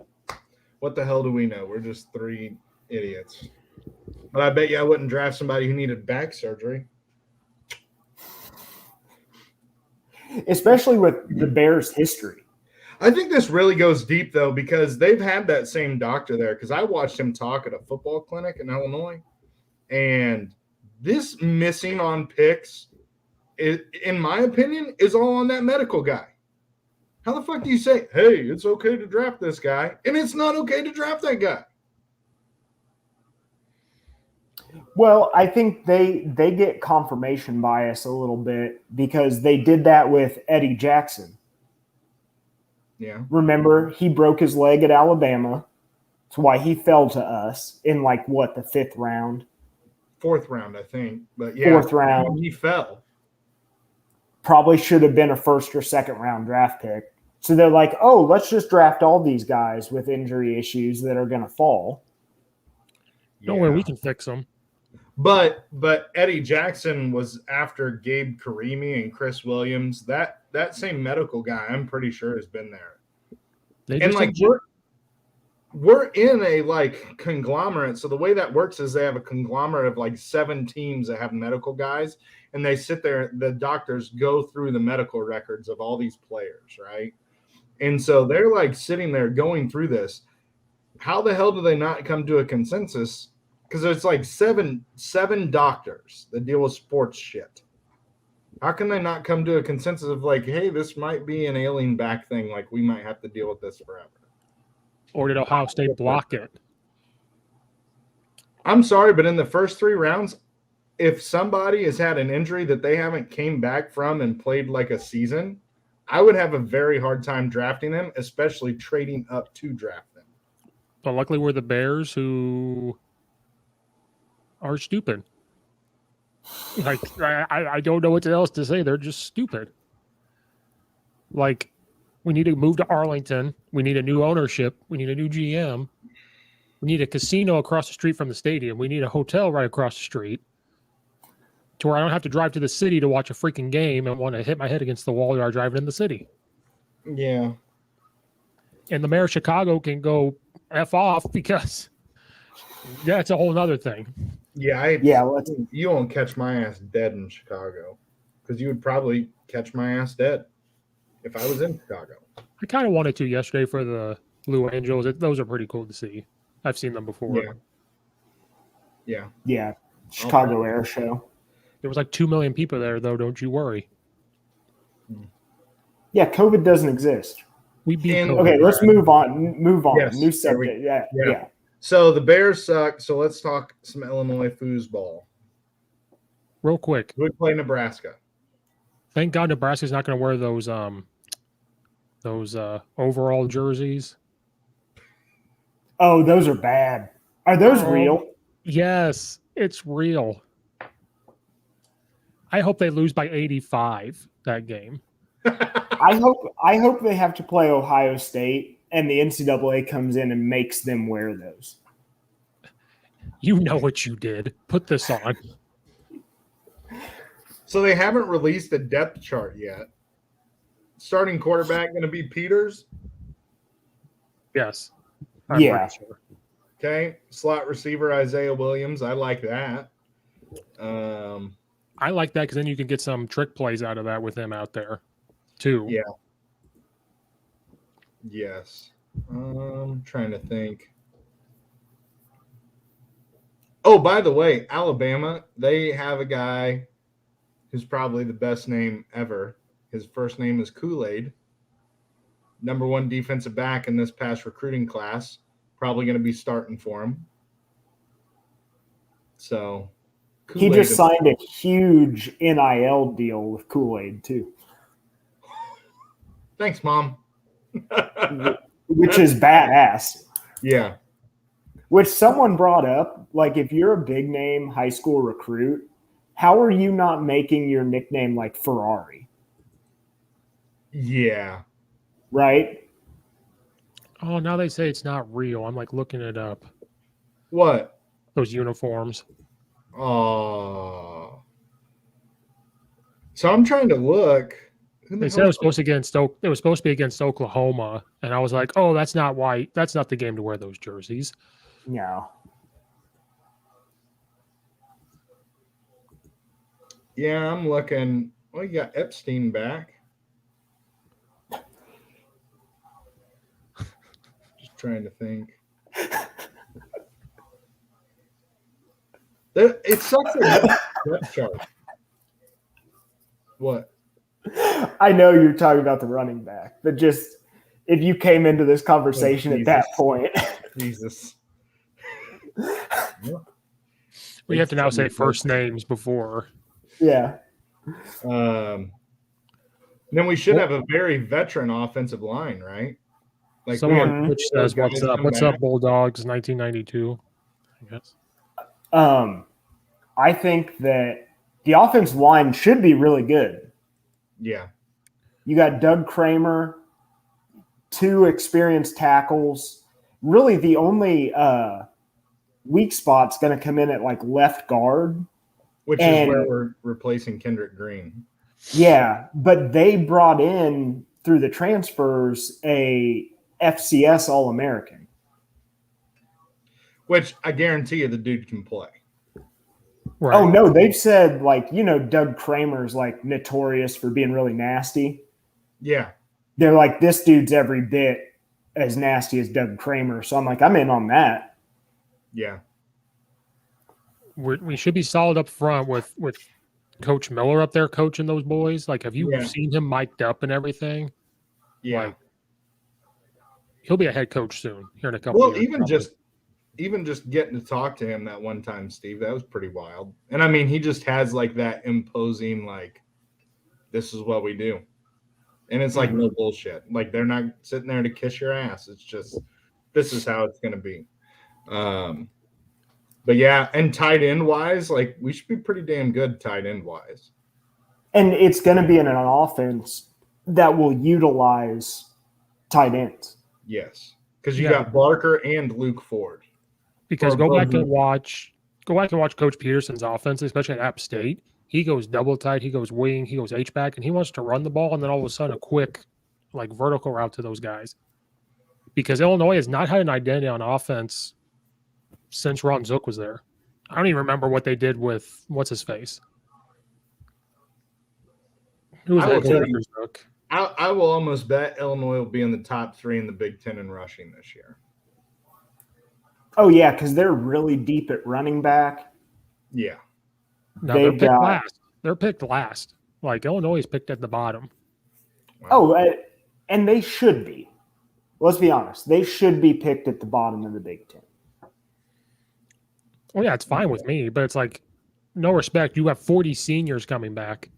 what the hell do we know? We're just 3 idiots. But I bet you I wouldn't draft somebody who needed back surgery. Especially with the Bears' history. I think this really goes deep, though, because they've had that same doctor there. Because I watched him talk at a football clinic in Illinois. And this missing on picks, in my opinion, is all on that medical guy. How the fuck do you say, hey, it's okay to draft this guy, and it's not okay to draft that guy? Well, I think they get confirmation bias a little bit because they did that with Eddie Jackson. Yeah. Remember, he broke his leg at Alabama. That's why he fell to us in, like, what, the 5th round? 4th round, I think. But, yeah. 4th round. He fell. Probably should have been a 1st or 2nd round draft pick. So they're like, oh, let's just draft all these guys with injury issues that are going to fall. Don't worry, we can fix them. But Eddie Jackson was after Gabe Karimi and Chris Williams. That same medical guy, I'm pretty sure, has been there. And like we're in a like conglomerate. So the way that works is they have a conglomerate of like 7 teams that have medical guys, and they sit there. The doctors go through the medical records of all these players, right? And so they're like sitting there going through this. How the hell do they not come to a consensus? Because there's like seven doctors that deal with sports shit. How can they not come to a consensus of like, hey, this might be an alien back thing. Like we might have to deal with this forever. Or did Ohio State block it? I'm sorry, but in the first 3 rounds, if somebody has had an injury that they haven't came back from and played like a season, I would have a very hard time drafting them, especially trading up to draft them. But luckily we're the Bears who are stupid. Like, I don't know what else to say. They're just stupid. Like, we need to move to Arlington. We need a new ownership. We need a new GM. We need a casino across the street from the stadium. We need a hotel right across the street to where I don't have to drive to the city to watch a freaking game and want to hit my head against the wall while driving in the city. Yeah. And the mayor of Chicago can go F off because that's a whole other thing. Yeah, you won't catch my ass dead in Chicago because you would probably catch my ass dead if I was in Chicago. I kind of wanted to yesterday for the Blue Angels. Those are pretty cool to see. I've seen them before. Yeah. Chicago Air Show. There was like 2 million people there, though. Don't you worry. Yeah, COVID doesn't exist. We beat COVID. Okay, let's move on. Yes, New subject. Yeah. So the Bears suck. So let's talk some Illinois foosball. Real quick. We play Nebraska. Thank God Nebraska's not going to wear those overall jerseys. Oh, those are bad. Are those real? Yes, it's real. I hope they lose by 85 that game. I hope they have to play Ohio State and the NCAA comes in and makes them wear those. You know what you did. Put this on. So they haven't released a depth chart yet. Starting quarterback going to be Peters? Yes. I'm pretty sure. Okay. Slot receiver Isaiah Williams. I like that. I like that because then you can get some trick plays out of that with him out there, too. Yeah. Yes. I'm trying to think. Oh, by the way, Alabama, they have a guy who's probably the best name ever. His first name is Kool-Aid. Number 1 defensive back in this past recruiting class. Probably going to be starting for him. So Kool-Aid he just signed a huge NIL deal with Kool-Aid, too. Thanks, Mom. Which is badass. Yeah. Which someone brought up, like if you're a big name high school recruit, how are you not making your nickname like Ferrari? Yeah. Right? Oh, now they say it's not real. I'm like looking it up. What? Those uniforms. Oh. So I'm trying to look. They said it was supposed to be against Oklahoma, and I was like, "Oh, that's not the game to wear those jerseys." No. Yeah, I'm looking. Well, you got Epstein back. Just trying to think. It sucks that depth chart. What? I know you're talking about the running back, but just if you came into this conversation at that point. Jesus. We have to now say first names before. Yeah. Then we should have a very veteran offensive line, right? Like someone which says, "What's up? What's up, Bulldogs?" 1992. I guess. I think that the offensive line should be really good. Yeah. You got Doug Kramer, 2 experienced tackles. Really, the only weak spot's going to come in at like left guard. Which is where we're replacing Kendrick Green. Yeah, but they brought in, through the transfers, a FCS All-American. Which I guarantee you the dude can play. Right. Oh, no, they've said, Doug Kramer's, notorious for being really nasty. Yeah. they're like, this dude's every bit as nasty as Doug Kramer. So I'm like, I'm in on that. Yeah. We should be solid up front with Coach Miller up there coaching those boys. Like, have you seen him mic'd up and everything? Yeah. Like, he'll be a head coach soon here in a couple Well, years. even just getting to talk to him that one time, Steve, that was pretty wild. And I mean, he just has like that imposing, like, this is what we do. And it's like no bullshit. Like, they're not sitting there to kiss your ass. It's just, this is how it's going to be. But yeah, and tight end wise, like, we should be pretty damn good tight end wise. And it's going to be in an offense that will utilize tight ends. Yes. Because you got Barker and Luke Ford. Because go back and watch Coach Peterson's offense, especially at App State. He goes double tight, he goes wing, he goes H-back, and he wants to run the ball, and then all of a sudden a quick, like, vertical route to those guys. Because Illinois has not had an identity on offense since Ron Zook was there. I don't even remember what they did with what's-his-face. Who was that after Zook? I will almost bet Illinois will be in the top 3 in the Big Ten in rushing this year. Oh, yeah, because they're really deep at running back. Yeah. No, they're picked last. They're picked last. Like, Illinois is picked at the bottom. Wow. Oh, and they should be. Let's be honest. They should be picked at the bottom of the Big Ten. Well, yeah, it's fine with me, but it's like, no respect. You have 40 seniors coming back.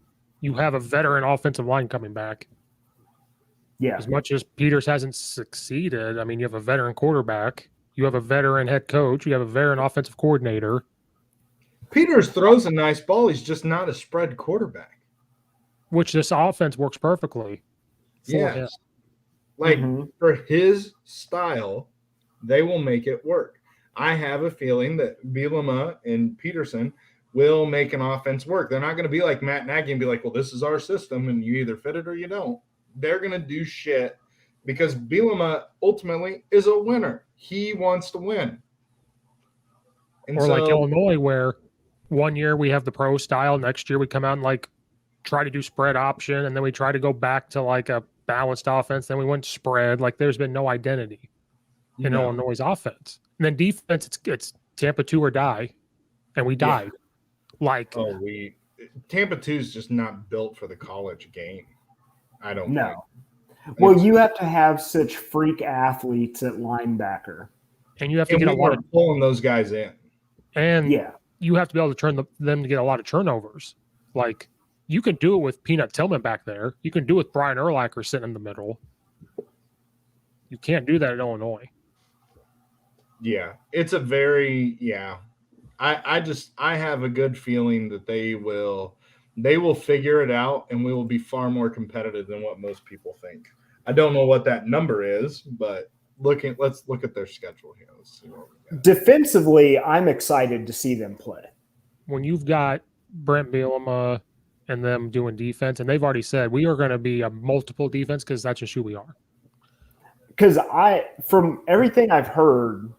You have a veteran offensive line coming back. Yeah. As much as Peters hasn't succeeded, I mean, you have a veteran quarterback. You have a veteran head coach. You have a veteran offensive coordinator. Peters throws a nice ball. He's just not a spread quarterback. Which this offense works perfectly for him. Like, for his style, they will make it work. I have a feeling that Bielema and Peterson will make an offense work. They're not going to be like Matt Nagy and be like, well, this is our system, and you either fit it or you don't. They're going to do shit because Bielema ultimately is a winner. He wants to win. And or like Illinois, where one year we have the pro style, next year we come out and like try to do spread option, and then we try to go back to like a balanced offense, then we went spread. Like, there's been no identity in Illinois' offense. And then defense, it's Tampa 2 or die, and we died. Like, Tampa 2 is just not built for the college game. I don't know. Well, you have to have such freak athletes at linebacker, and you have to get a lot of pulling those guys in, and you have to be able to turn them to get a lot of turnovers. Like, you can do it with Peanut Tillman back there. You can do it with Brian Urlacher sitting in the middle. You can't do that at Illinois. Yeah, it's a very I have a good feeling that they will figure it out, and we will be far more competitive than what most people think. I don't know what that number is, but let's look at their schedule here. Let's see what we got. Defensively, I'm excited to see them play. When you've got Brent Bielema and them doing defense, and they've already said we are going to be a multiple defense because that's just who we are. Because from everything I've heard,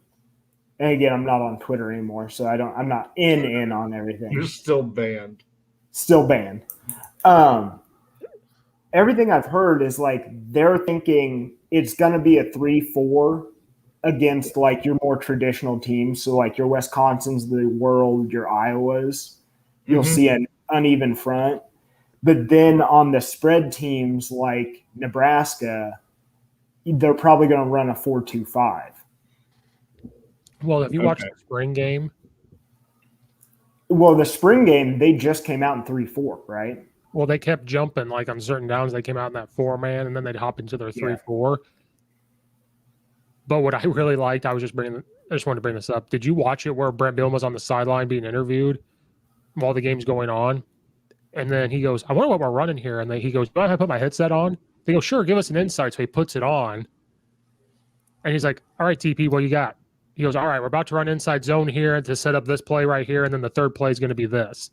and again, I'm not on Twitter anymore, so I'm not in on everything. You're still banned. Still banned. Everything I've heard is like they're thinking it's going to be a 3-4 against like your more traditional teams. So like your Wisconsins of the world, your Iowas, you'll see an uneven front. But then on the spread teams like Nebraska, they're probably going to run a 4-2-5. Well, if you watch the spring game. Well, the spring game, they just came out in 3-4, right? Well, they kept jumping. Like on certain downs, they came out in that 4-man, and then they'd hop into their 3-4. But what I really liked, I just wanted to bring this up. Did you watch it where Brent Bielema was on the sideline being interviewed while the game's going on? And then he goes, I wonder what we're running here. And then he goes, do I have to put my headset on? They go, sure, give us an insight. So he puts it on. And he's like, all right, TP, what you got? He goes, all right, we're about to run inside zone here to set up this play right here. And then the third play is going to be this.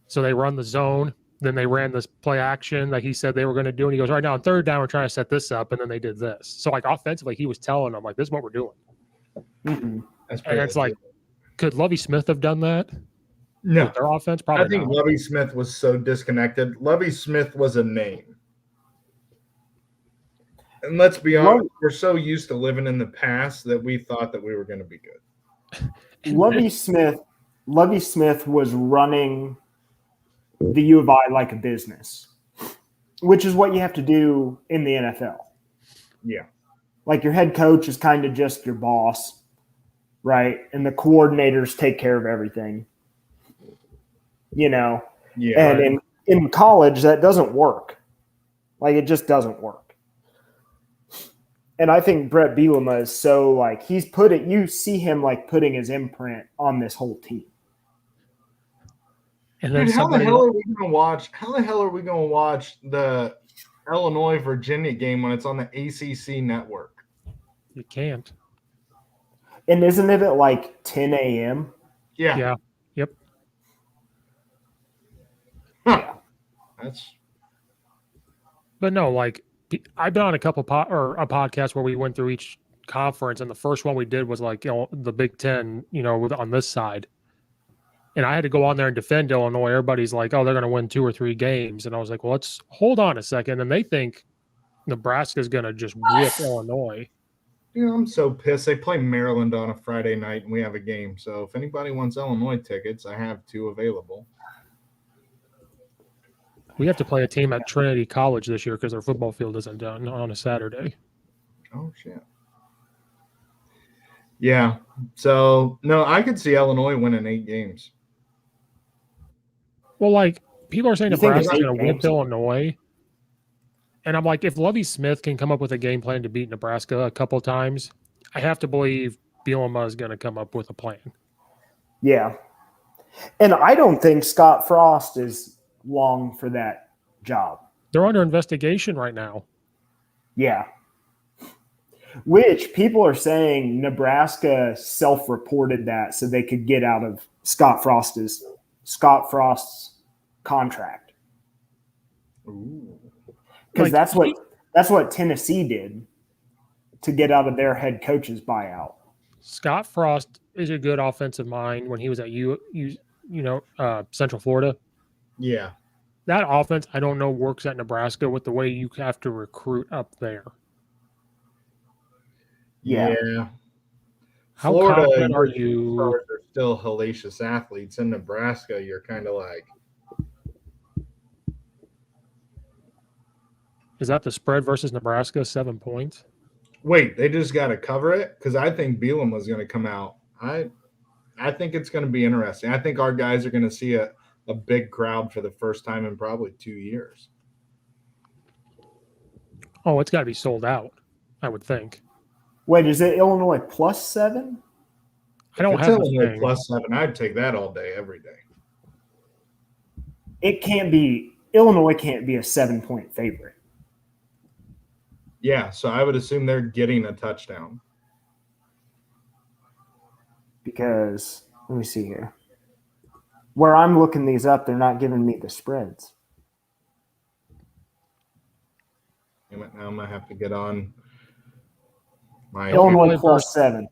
So they run the zone. Then they ran this play action that he said they were going to do. And he goes, all right, now on third down, we're trying to set this up. And then they did this. So, like, offensively, he was telling them, like, this is what we're doing. Mm-hmm. And it's like, could Lovie Smith have done that? No. With their offense? Probably I think not. Lovie Smith was so disconnected. Lovie Smith was a name. And let's be honest, we're so used to living in the past that we thought that we were going to be good. Lovie Smith was running the U of I like a business, which is what you have to do in the NFL. Yeah. Like your head coach is kind of just your boss, right? And the coordinators take care of everything, Yeah. And in college, that doesn't work. Like, it just doesn't work. And I think Brett Bielema is so, like, you see him, like, putting his imprint on this whole team. And then how the hell are we going to watch the Illinois-Virginia game when it's on the ACC network? You can't. And isn't it at, like, 10 a.m.? Yeah. Yep. Huh. But no, like, I've been on a couple a podcast where we went through each conference, and the first one we did was like, the Big Ten, on this side. And I had to go on there and defend Illinois. Everybody's like, oh, they're going to win 2 or 3 games. And I was like, well, let's hold on a second. And they think Nebraska's going to just whip Illinois. I'm so pissed. They play Maryland on a Friday night, and we have a game. So if anybody wants Illinois tickets, I have 2 available. We have to play a team at Trinity College this year because their football field isn't done on a Saturday. Oh, shit. Yeah. So, no, I could see Illinois winning 8 games. Well, like, people are saying Nebraska's going to whip Illinois. And I'm like, if Lovie Smith can come up with a game plan to beat Nebraska a couple times, I have to believe Bielema is going to come up with a plan. Yeah. And I don't think Scott Frost is long for that job. They're under investigation right now. Yeah. Which people are saying Nebraska self-reported that so they could get out of Scott Frost's contract. Because that's what Tennessee did to get out of their head coach's buyout. Scott Frost is a good offensive mind when he was at Central Florida. Yeah. That offense, I don't know, works at Nebraska with the way you have to recruit up there. Yeah. How Florida, confident are you? Are still hellacious athletes. In Nebraska, you're kind of like. Is that the spread versus Nebraska, 7 points? Wait, they just got to cover it? Because I think Bielema was going to come out. I think it's going to be interesting. I think our guys are going to see a big crowd for the first time in probably 2 years. Oh, it's got to be sold out, I would think. Wait, is it Illinois +7? I don't have Illinois +7. I'd take that all day, every day. It can't be. Illinois can't be a 7-point favorite. Yeah, so I would assume they're getting a touchdown. Because, let me see here. Where I'm looking these up, they're not giving me the spreads. Damn it, now I'm going to have to get on my Illinois +7.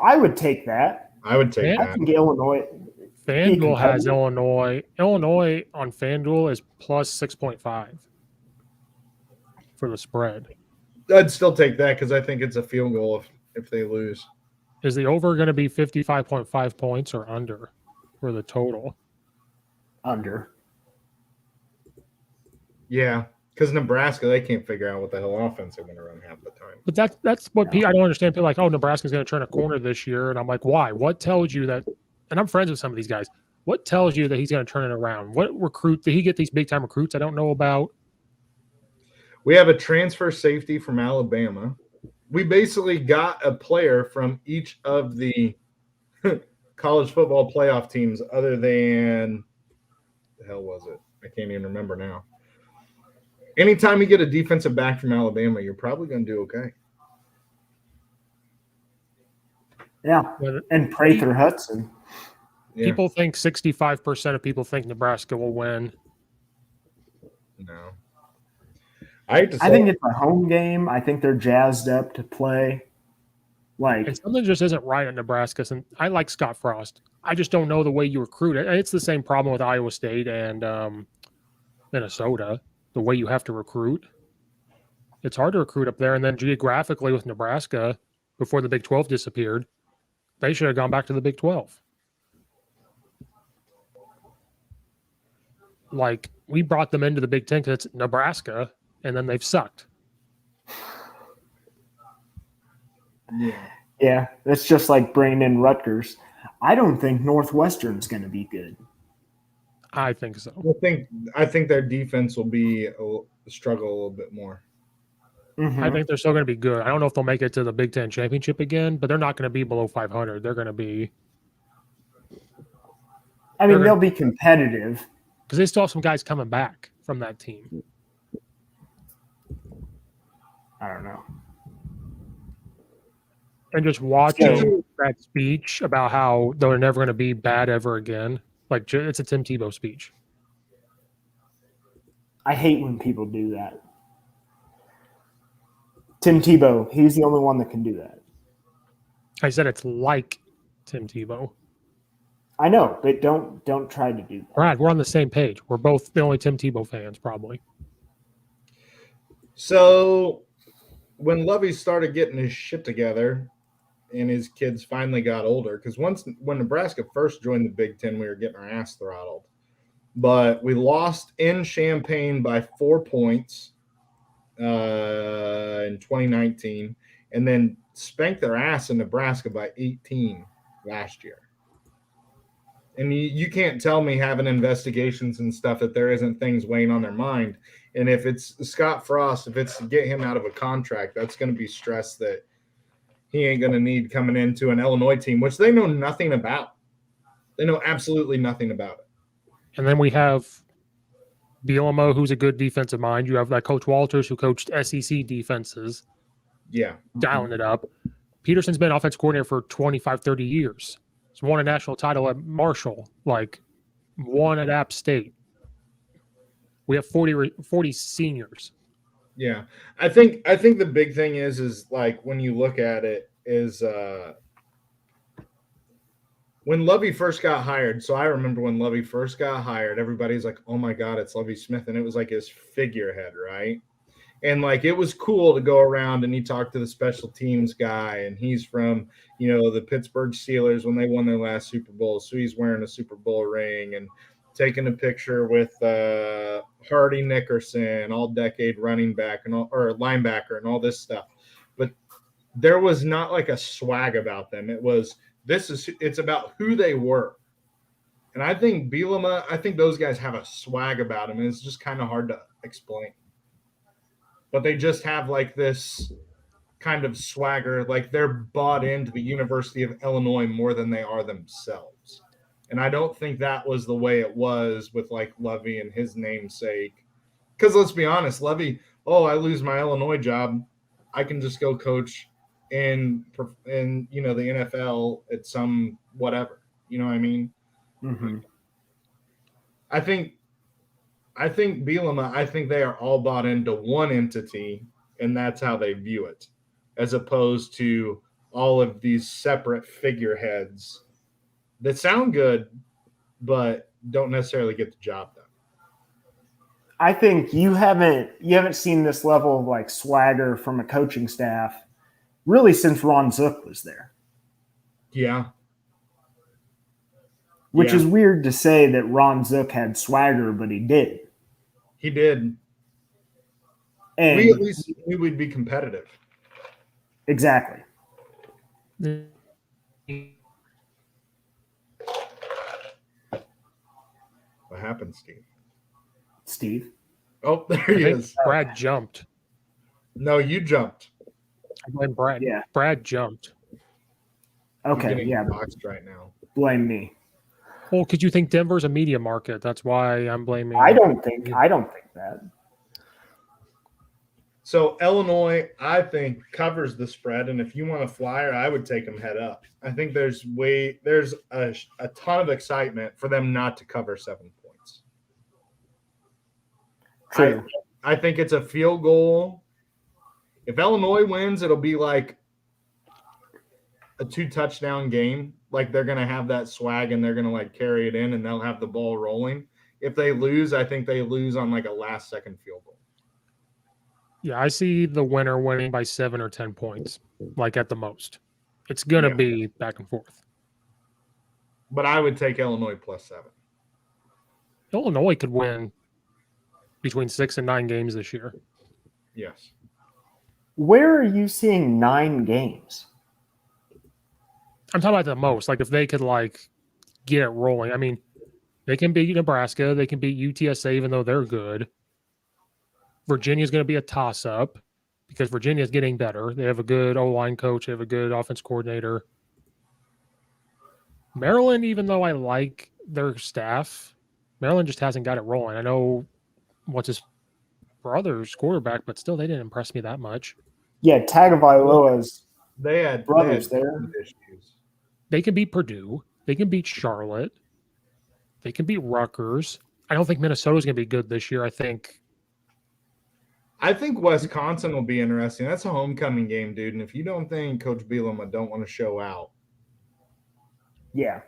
I would take that. I would take that. I think Illinois. FanDuel has Illinois. Illinois on FanDuel is +6.5 for the spread. I'd still take that because I think it's a field goal if they lose. Is the over going to be 55.5 points or under for the total? Under. Yeah, because Nebraska, they can't figure out what the hell offense they're going to run half the time. But that's what I don't understand. People are like, oh, Nebraska's going to turn a corner this year. And I'm like, why? What tells you that? And I'm friends with some of these guys. What tells you that he's going to turn it around? What recruit did he get these big time recruits I don't know about? We have a transfer safety from Alabama. We basically got a player from each of the college football playoff teams other than the hell was it? I can't even remember now. Anytime you get a defensive back from Alabama, you're probably going to do okay. Yeah, and Prather Hudson. People think 65% of people think Nebraska will win. No. I think it's a home game. I think they're jazzed up to play. And something just isn't right at Nebraska. And I like Scott Frost. I just don't know the way you recruit it. It's the same problem with Iowa State and Minnesota, the way you have to recruit. It's hard to recruit up there. And then geographically with Nebraska, before the Big 12 disappeared, they should have gone back to the Big 12. Like, we brought them into the Big 10 because it's Nebraska, and then they've sucked. Yeah, that's just like bringing in Rutgers. I don't think Northwestern's going to be good. I think so. I think their defense will be struggle a little bit more. Mm-hmm. I think they're still going to be good. I don't know if they'll make it to the Big 10 championship again, but they're not going to be below 500. They're going to be. I mean, they'll be competitive because they still have some guys coming back from that team. I don't know. And just watching that speech about how they're never going to be bad ever again, like it's a Tim Tebow speech. I hate when people do that. Tim Tebow, he's the only one that can do that. I said it's like Tim Tebow. I know, but don't try to do that. Brad, we're on the same page. We're both the only Tim Tebow fans, probably. So when Lovey started getting his shit together and his kids finally got older, because when Nebraska first joined the Big Ten, we were getting our ass throttled. But we lost in Champaign by 4 points in 2019, and then spanked their ass in Nebraska by 18 last year. And you can't tell me having investigations and stuff that there isn't things weighing on their mind. And if it's Scott Frost, if it's to get him out of a contract, that's going to be stress that he ain't going to need coming into an Illinois team, which they know nothing about. They know absolutely nothing about it. And then we have Bielema, who's a good defensive mind. You have that Coach Walters, who coached SEC defenses. Yeah. Dialing it up. Peterson's been offense coordinator for 25, 30 years. He's won a national title at Marshall, like won at App State. We have 40 seniors. Yeah. I think the big thing is like when you look at it is when Lovey first got hired. So I remember when Lovey first got hired, everybody's like, oh my God, it's Lovey Smith. And it was like his figurehead, right? And like it was cool to go around and he talked to the special teams guy, and he's from, the Pittsburgh Steelers when they won their last Super Bowl. So he's wearing a Super Bowl ring and taking a picture with Hardy Nickerson, all-decade running back or linebacker and all this stuff. But there was not like a swag about them. It's about who they were. And I think Bielema, those guys have a swag about them, and it's just kind of hard to explain. But they just have like this kind of swagger, like they're bought into the University of Illinois more than they are themselves. And I don't think that was the way it was with like Lovey and his namesake. Because let's be honest, Lovey, I lose my Illinois job, I can just go coach in the NFL at some whatever. You know what I mean? Mm-hmm. I think Bielema, they are all bought into one entity, and that's how they view it, as opposed to all of these separate figureheads that sound good, but don't necessarily get the job done. I think you haven't seen this level of like swagger from a coaching staff really since Ron Zook was there. Yeah. Which is weird to say that Ron Zook had swagger, but he did. He did. And we at least knew we'd be competitive. Exactly. What happened, Steve? Steve? Oh, there he is. Brad jumped. No, you jumped. I blame Brad. Yeah. Brad jumped. Okay, yeah. Boxed right now. Blame me. Well, because you think Denver's a media market. That's why I'm blaming. I don't think that. So Illinois, I think, covers the spread, and if you want a flyer, I would take them head up. I think there's a ton of excitement for them not to cover 7 points. True. I think it's a field goal. If Illinois wins, it'll be like a 2-touchdown game. Like they're going to have that swag and they're going to like carry it in and they'll have the ball rolling. If they lose, I think they lose on like a last-second field goal. Yeah, I see the winner winning by 7 or 10 points, like at the most. It's going to be back and forth. But I would take Illinois +7. Illinois could win between 6 and 9 games this year. Yes. Where are you seeing 9 games? I'm talking about the most. Like if they could get it rolling. I mean, they can beat Nebraska. They can beat UTSA, even though they're good. Virginia's going to be a toss-up because Virginia's getting better. They have a good O-line coach. They have a good offense coordinator. Maryland, even though I like their staff, Maryland just hasn't got it rolling. I know what's his brother's quarterback, but still they didn't impress me that much. Yeah, Tagovailoa's They had brothers they had there. issues. They can beat Purdue. They can beat Charlotte. They can beat Rutgers. I don't think Minnesota's going to be good this year. I think Wisconsin will be interesting. That's a homecoming game, dude. And if you don't think Coach Bielema don't want to show out. Yeah.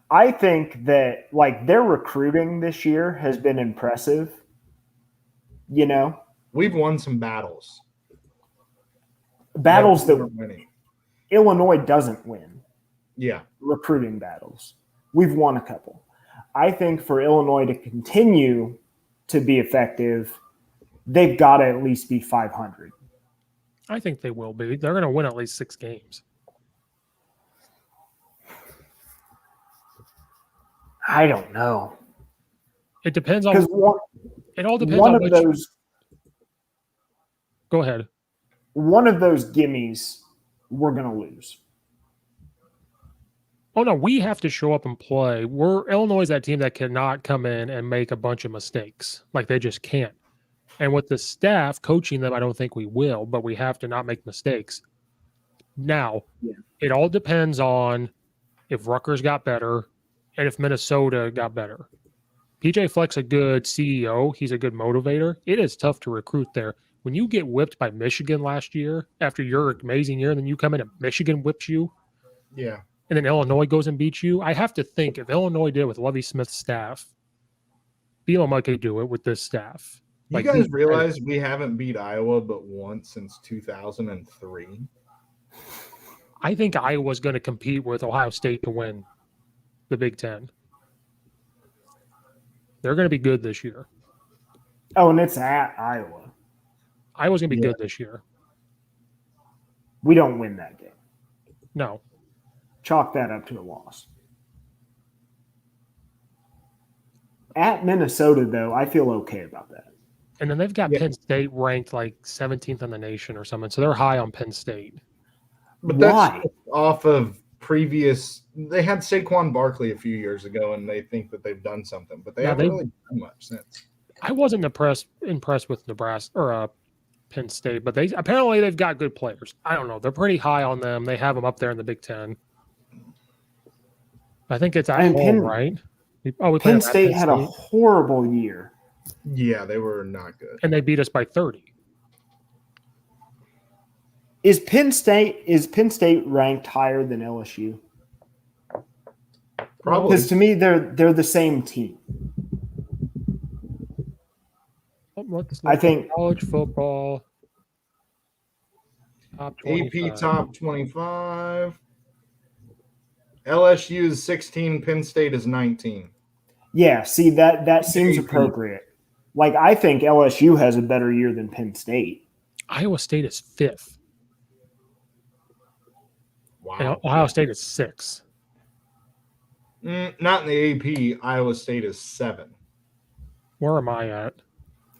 I think that their recruiting this year has been impressive. We've won some battles. Battles that we're winning. Illinois doesn't win. Yeah. Recruiting battles. We've won a couple. I think for Illinois to continue to be effective, they've got to at least be 500. I think they will be. They're going to win at least 6 games. I don't know. It depends on. It all depends one on of those. Go ahead. One of those gimmies, we're going to lose. Oh no, we have to show up and play. Illinois is that team that cannot come in and make a bunch of mistakes. Like they just can't. And with the staff coaching them, I don't think we will, but we have to not make mistakes. Now, It all depends on if Rutgers got better and if Minnesota got better. PJ Fleck's a good CEO. He's a good motivator. It is tough to recruit there. When you get whipped by Michigan last year after your amazing year, and then you come in and Michigan whips you. Yeah. And then Illinois goes and beats you. I have to think if Illinois did it with Lovie Smith's staff, Bielema could do it with this staff. You guys realize we haven't beat Iowa but once since 2003? I think Iowa's going to compete with Ohio State to win the Big Ten. They're going to be good this year. Oh, and it's at Iowa. Iowa's going to be good this year. We don't win that game. No. Chalk that up to a loss. At Minnesota, though, I feel okay about that. And then they've got Penn State ranked 17th in the nation or something, so they're high on Penn State. But that's off of previous – they had Saquon Barkley a few years ago, and they think that they've done something, but they haven't really done much since. I wasn't impressed with Nebraska or Penn State, but apparently they've got good players. I don't know. They're pretty high on them. They have them up there in the Big Ten. I think it's at home, right? Penn State had a horrible year. Yeah, they were not good. And they beat us by 30. Is Penn State ranked higher than LSU? Probably. Because to me, they're the same team. I think college football top 25. AP top 25. LSU is 16. Penn State is 19. Yeah, see that seems appropriate. I think LSU has a better year than Penn State. Iowa State is 5th. Wow. And Ohio State is 6th. Not in the AP. Iowa State is 7. Where am I at?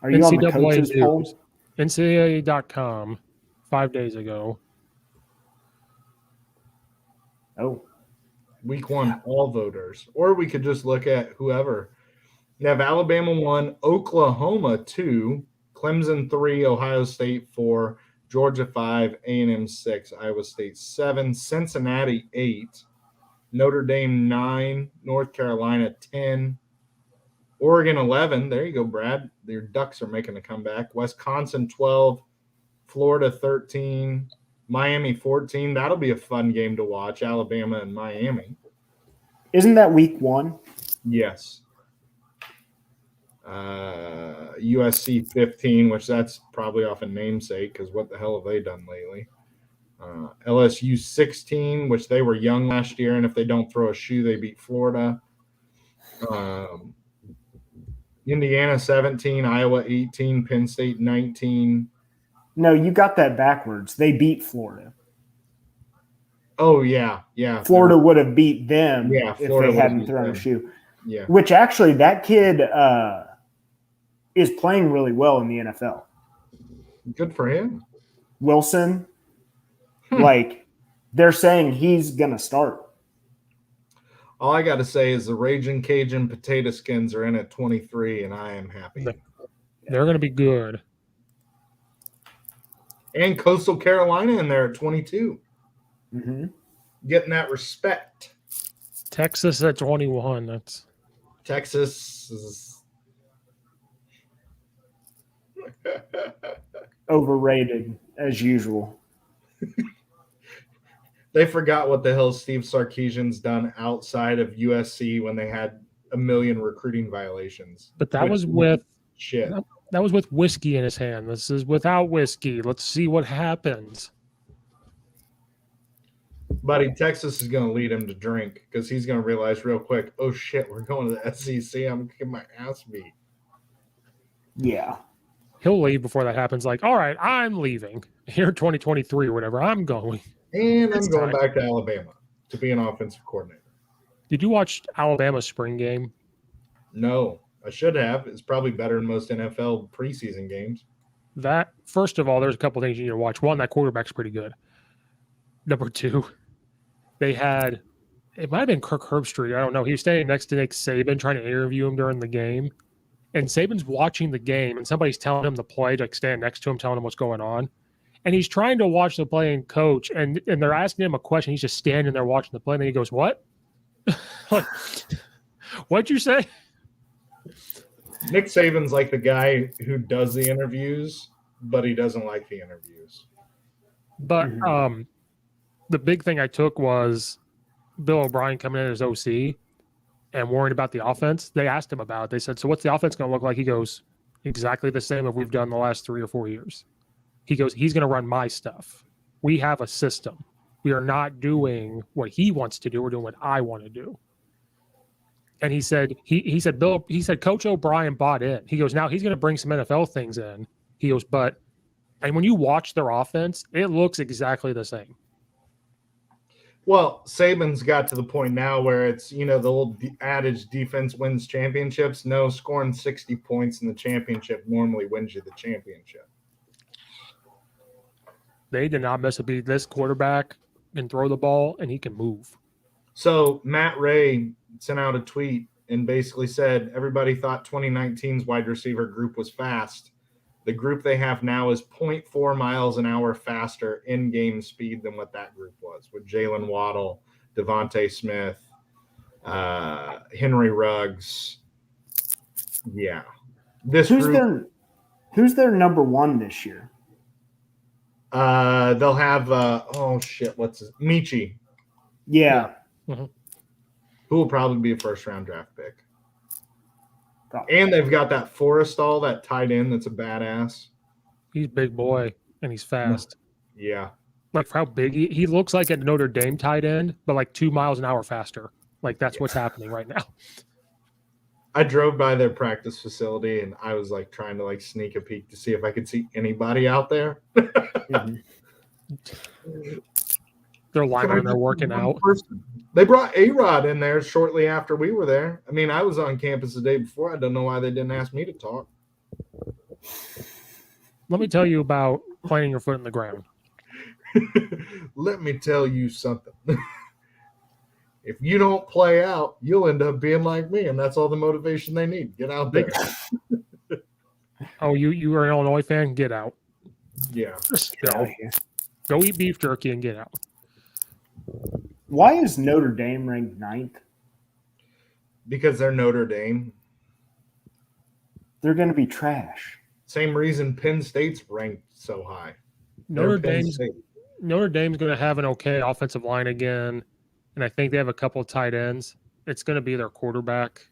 Are you on the coaches polls? NCAA.com 5 days ago. Oh. Week 1, all voters. Or we could just look at whoever. You have Alabama 1, Oklahoma 2, Clemson 3, Ohio State 4, Georgia 5, A&M 6, Iowa State 7, Cincinnati 8, Notre Dame 9, North Carolina 10, Oregon 11. There you go, Brad. Your Ducks are making a comeback. Wisconsin 12, Florida 13, Miami 14. That'll be a fun game to watch, Alabama and Miami. Isn't that week 1? Yes. USC 15, which that's probably off a namesake because what the hell have they done lately? LSU 16, which they were young last year, and if they don't throw a shoe, they beat Florida. Indiana 17, Iowa 18, Penn State 19. No, you got that backwards. They beat Florida. Oh, yeah. Florida would have beat them if Florida they would have hadn't beat thrown them. a shoe. Yeah. Which actually, that kid is playing really well in the NFL. Good for him. Wilson, like they're saying he's going to start. All I got to say is the Raging Cajun potato skins are in at 23, and I am happy. They're going to be good. And Coastal Carolina in there at 22. Mm-hmm. Getting that respect. Texas at 21. That's Texas is Overrated as usual. they forgot what the hell Steve Sarkisian's done outside of USC when they had a million recruiting violations. but that was with shit. that was with whiskey in his hand. This is without whiskey. Let's see what happens. Buddy, Texas is going to lead him to drink because he's going to realize real quick, oh shit, we're going to the SEC. I'm going to get my ass beat. Yeah. He'll leave before that happens. Like, all right, I'm leaving here 2023 or whatever. I'm going. And I'm It's going time. back to Alabama to be an offensive coordinator. Did you watch Alabama's spring game? No, I should have. It's probably better than most NFL preseason games. That first of all, there's a couple things you need to watch. One, that quarterback's pretty good. Number two, they had it might have been Kirk Herbstreit. I don't know. He was standing next to Nick Saban trying to interview him during the game. And Saban's watching the game and somebody's telling him the play, like stand next to him, telling him what's going on. And he's trying to watch the play and coach, and they're asking him a question. He's just standing there watching the play, and then he goes, "What? Like, what'd you say?" Nick Saban's like the guy who does the interviews, but he doesn't like the interviews. But the big thing I took was Bill O'Brien coming in as OC and worrying about the offense. They asked him about it. They said, "So what's the offense going to look like?" He goes, "Exactly the same as we've done the last 3 or 4 years." He goes, "He's going to run my stuff. We have a system. We are not doing what he wants to do. We're doing what I want to do." And he said, he said Coach O'Brien bought in. He goes, now he's going to bring some NFL things in. He goes, and when you watch their offense, it looks exactly the same. Well, Saban's got to the point now where it's, the old adage defense wins championships. No, scoring 60 points in the championship normally wins you the championship. They did not miss a beat. This quarterback can throw the ball, and he can move. So Matt Ray sent out a tweet and basically said everybody thought 2019's wide receiver group was fast. The group they have now is 0.4 miles an hour faster in-game speed than what that group was with Jalen Waddle, Devontae Smith, Henry Ruggs. Yeah. Who's their number one this year? They'll have Michi. Yeah. Mm-hmm. Who will probably be a first-round draft pick. Probably. And they've got that Forrestall, that tight end that's a badass. He's a big boy, and he's fast. Yeah. Like for how big he looks like a Notre Dame tight end, but like 2 miles an hour faster. Like that's what's happening right now. I drove by their practice facility, and I was like trying to like sneak a peek to see if I could see anybody out there. They're lining, they're working out. They brought A-Rod in there shortly after we were there. I mean, I was on campus the day before. I don't know why they didn't ask me to talk. Let me tell you about planting your foot in the ground. Let me tell you something. If you don't play out, you'll end up being like me, and that's all the motivation they need. Get out there. Oh, you are an Illinois fan? Get out. Yeah. Just go eat beef jerky and get out. Why is Notre Dame ranked 9th? Because they're Notre Dame. They're going to be trash. Same reason Penn State's ranked so high. Notre Dame's going to have an okay offensive line again, and I think they have a couple of tight ends. It's going to be their quarterback.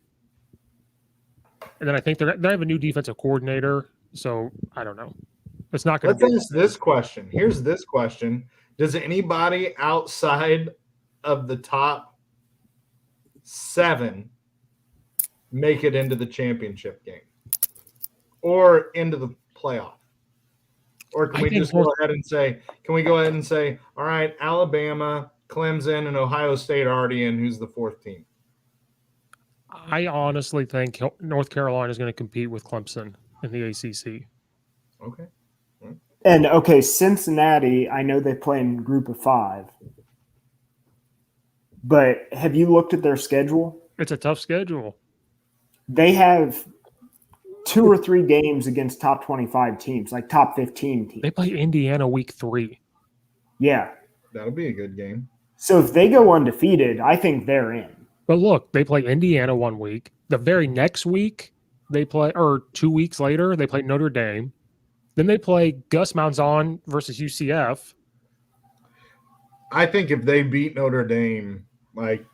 And then I think they have a new defensive coordinator. So I don't know. It's not going Let's to be. ask this question. Here's this question. Does anybody outside of the top 7 make it into the championship game or into the playoff? Or can we just go ahead and say, all right, Alabama, Clemson, and Ohio State are already in. Who's the 4th team? I honestly think North Carolina is going to compete with Clemson in the ACC. Okay. And okay, Cincinnati, I know they play in group of 5. But have you looked at their schedule? It's a tough schedule. They have 2 or 3 games against top 25 teams, like top 15 teams. They play Indiana week 3. Yeah. That'll be a good game. So if they go undefeated, I think they're in. But look, they play Indiana one week. The very next week, they play, or 2 weeks later, they play Notre Dame. Then they play Gus Malzahn versus UCF. I think if they beat Notre Dame, like,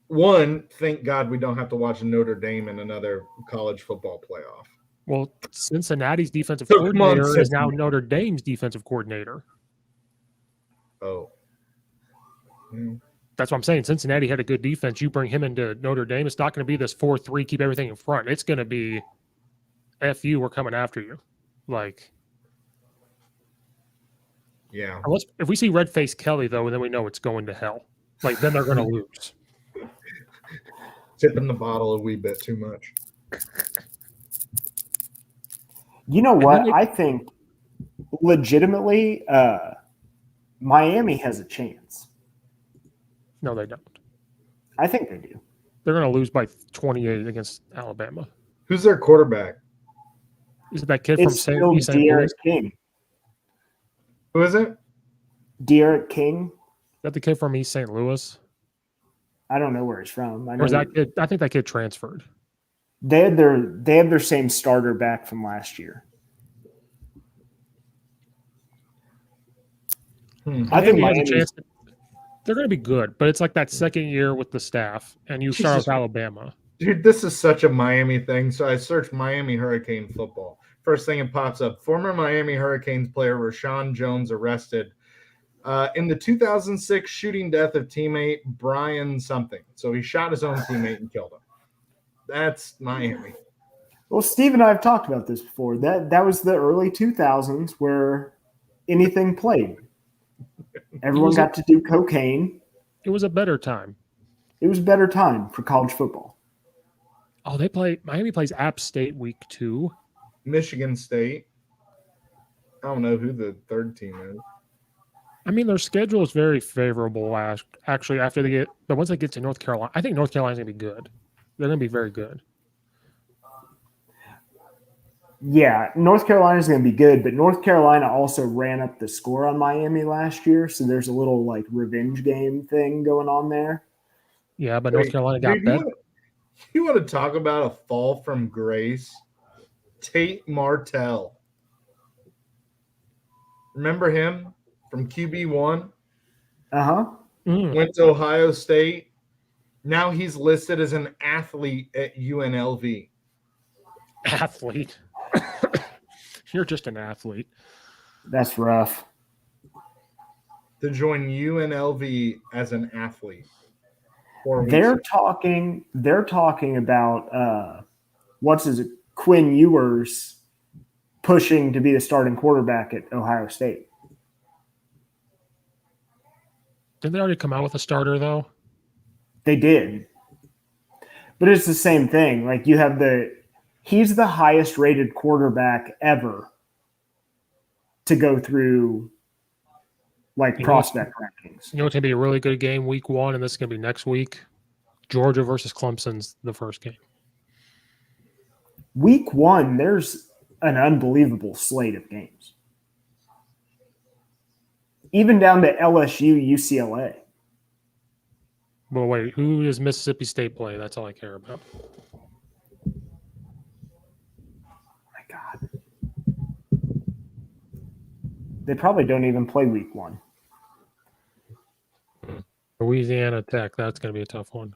one, thank God we don't have to watch Notre Dame in another college football playoff. Well, Cincinnati's defensive So coordinator is now Notre Dame's defensive coordinator. Oh. That's what I'm saying. Cincinnati had a good defense. You bring him into Notre Dame, it's not going to be this 4-3, keep everything in front. It's going to be, F you, we're coming after you. Like, yeah. If we see red-faced Kelly, though, then we know it's going to hell. Like, then they're going to lose. Tipping the bottle a wee bit too much. You know what? I think legitimately Miami has a chance. No, they don't. I think they do. They're going to lose by 28 against Alabama. Who's their quarterback? Is it that kid It's from still St. Louis? King. Who is it? De'Aaron King. Is that the kid from East St. Louis? I don't know where he's from. Or is that kid? I think that kid transferred. They had their same starter back from last year. I think has a chance. They're going to be good, but it's like that second year with the staff, and you start with Alabama. Dude, this is such a Miami thing. So I searched Miami Hurricane football. First thing it pops up, former Miami Hurricanes player Rashawn Jones arrested in the 2006 shooting death of teammate Brian something. So he shot his own teammate and killed him. That's Miami. Well, Steve and I have talked about this before. That was the early 2000s where anything played. Everyone got to do cocaine. It was a better time. It was a better time for college football. Oh, Miami plays App State week 2. Michigan State. I don't know who the 3rd team is. I mean, their schedule is very favorable. Actually, after they once they get to North Carolina, I think North Carolina's going to be good. They're going to be very good. Yeah, North Carolina is going to be good, but North Carolina also ran up the score on Miami last year, so there's a little like revenge game thing going on there. Yeah, but North Carolina got better. You want to talk about a fall from grace? Tate Martell. Remember him from QB1? Uh-huh. Went to Ohio State. Now he's listed as an athlete at UNLV. Athlete. You're just an athlete. That's rough. To join UNLV as an athlete. They're talking about Quinn Ewers pushing to be the starting quarterback at Ohio State. Didn't they already come out with a starter though? They did. But it's the same thing. Like you have he's the highest rated quarterback ever to go through like prospect rankings. You know, it's going to be a really good game week 1, and this is going to be next week. Georgia versus Clemson's the first game. Week 1, there's an unbelievable slate of games. Even down to LSU, UCLA. Well, wait, who does Mississippi State play? That's all I care about. My God. They probably don't even play week 1. Louisiana Tech, that's going to be a tough one.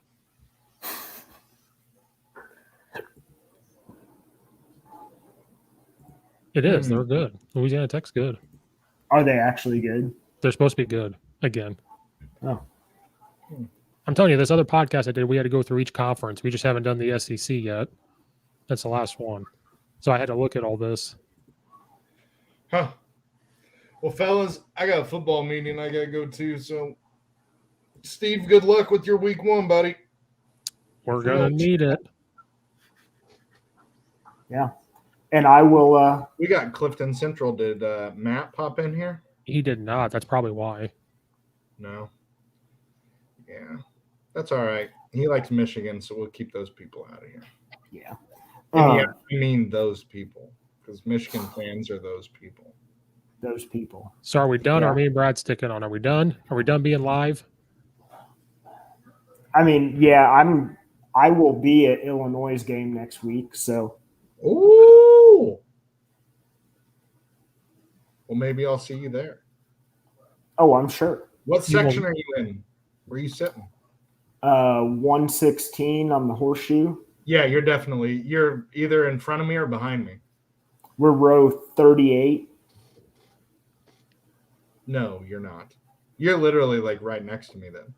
It is. They're good. Louisiana Tech's good. Are they actually good? They're supposed to be good again. Oh. I'm telling you, this other podcast I did, we had to go through each conference. We just haven't done the SEC yet. That's the last one. So I had to look at all this. Huh. Well, fellas, I got a football meeting I got to go to. So, Steve, good luck with your week 1, buddy. We're going to need it. Yeah. And I will. We got Clifton Central. Did Matt pop in here? He did not. That's probably why. No. Yeah. That's all right. He likes Michigan, so we'll keep those people out of here. Yeah. And yeah, I mean those people, because Michigan fans are those people. Those people. So are we done? Yeah. Or are me and Brad sticking on? Are we done? Are we done being live? I mean, yeah, I will be at Illinois' game next week, so. Ooh. Well, maybe I'll see you there. Oh, I'm sure. What section are you in? Where are you sitting? 116 on the horseshoe. Yeah, you're either in front of me or behind me. We're row 38. No, you're not. You're literally like right next to me then.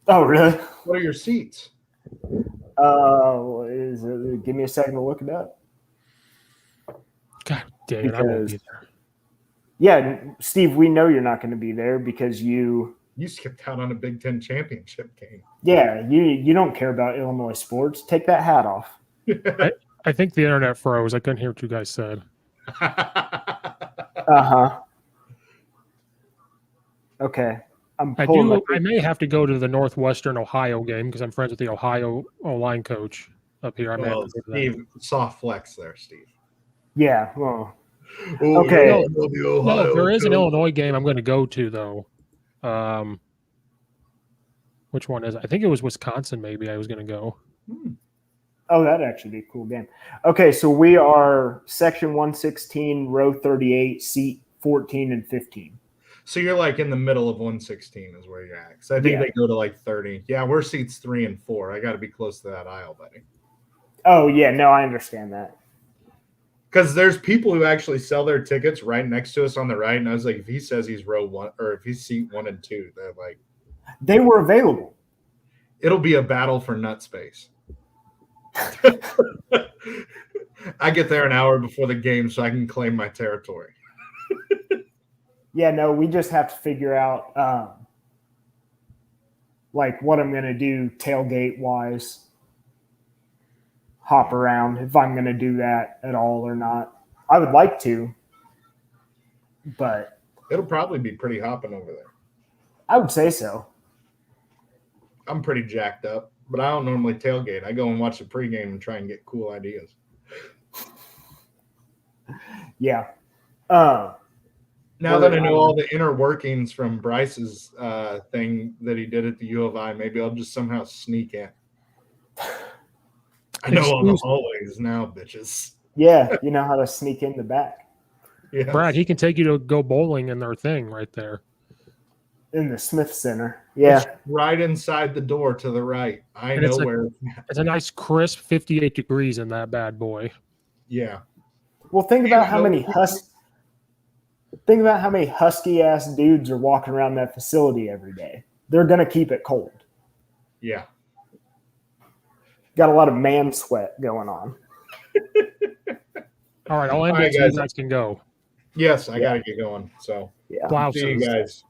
Oh, really? What are your seats? Give me a second to look it up. God dang it, I won't be there. Yeah, Steve, we know you're not going to be there because you skipped out on a Big Ten championship game. Yeah, you don't care about Illinois sports. Take that hat off. I think the internet froze. I couldn't hear what you guys said. Uh-huh. Okay. I may have to go to the Northwestern Ohio game because I'm friends with the Ohio O-line coach up here. Steve, soft flex there, Steve. Yeah, well. Okay. No, if there is an Illinois game I'm going to go to, though. Which one is it? I think it was Wisconsin, maybe I was going to go. Oh, that'd actually be a cool game. Okay, so we are section 116, row 38, seat 14 and 15. So you're like in the middle of 116 is where you're at. So I think they go to like 30. Yeah, we're seats 3 and 4. I got to be close to that aisle, buddy. Oh, yeah. No, I understand that. Because there's people who actually sell their tickets right next to us on the right. And I was like, if he says he's row 1 or if he's seat 1 and 2, they're like. They were available. It'll be a battle for nut space. I get there an hour before the game so I can claim my territory. Yeah, no, we just have to figure out like what I'm going to do tailgate wise, hop around, if I'm going to do that at all or not. I would like to, but it'll probably be pretty hopping over there. I would say so. I'm pretty jacked up, but I don't normally tailgate. I go and watch the pregame and try and get cool ideas. Yeah. Now that I know all the inner workings from Bryce's thing that he did at the U of I, maybe I'll just somehow sneak in. I know all the hallways now, bitches. Yeah, you know how to sneak in the back. Yeah. Brad, he can take you to go bowling in their thing right there. In the Smith Center. Yeah. It's right inside the door to the right. I know where. It's a nice crisp 58 degrees in that bad boy. Yeah. Well, think about how many husky ass dudes are walking around that facility every day. They're going to keep it cold. Yeah. Got a lot of man sweat going on. All right, I'll end it so you guys can go. Yes, I got to get going. So, yeah. see you guys.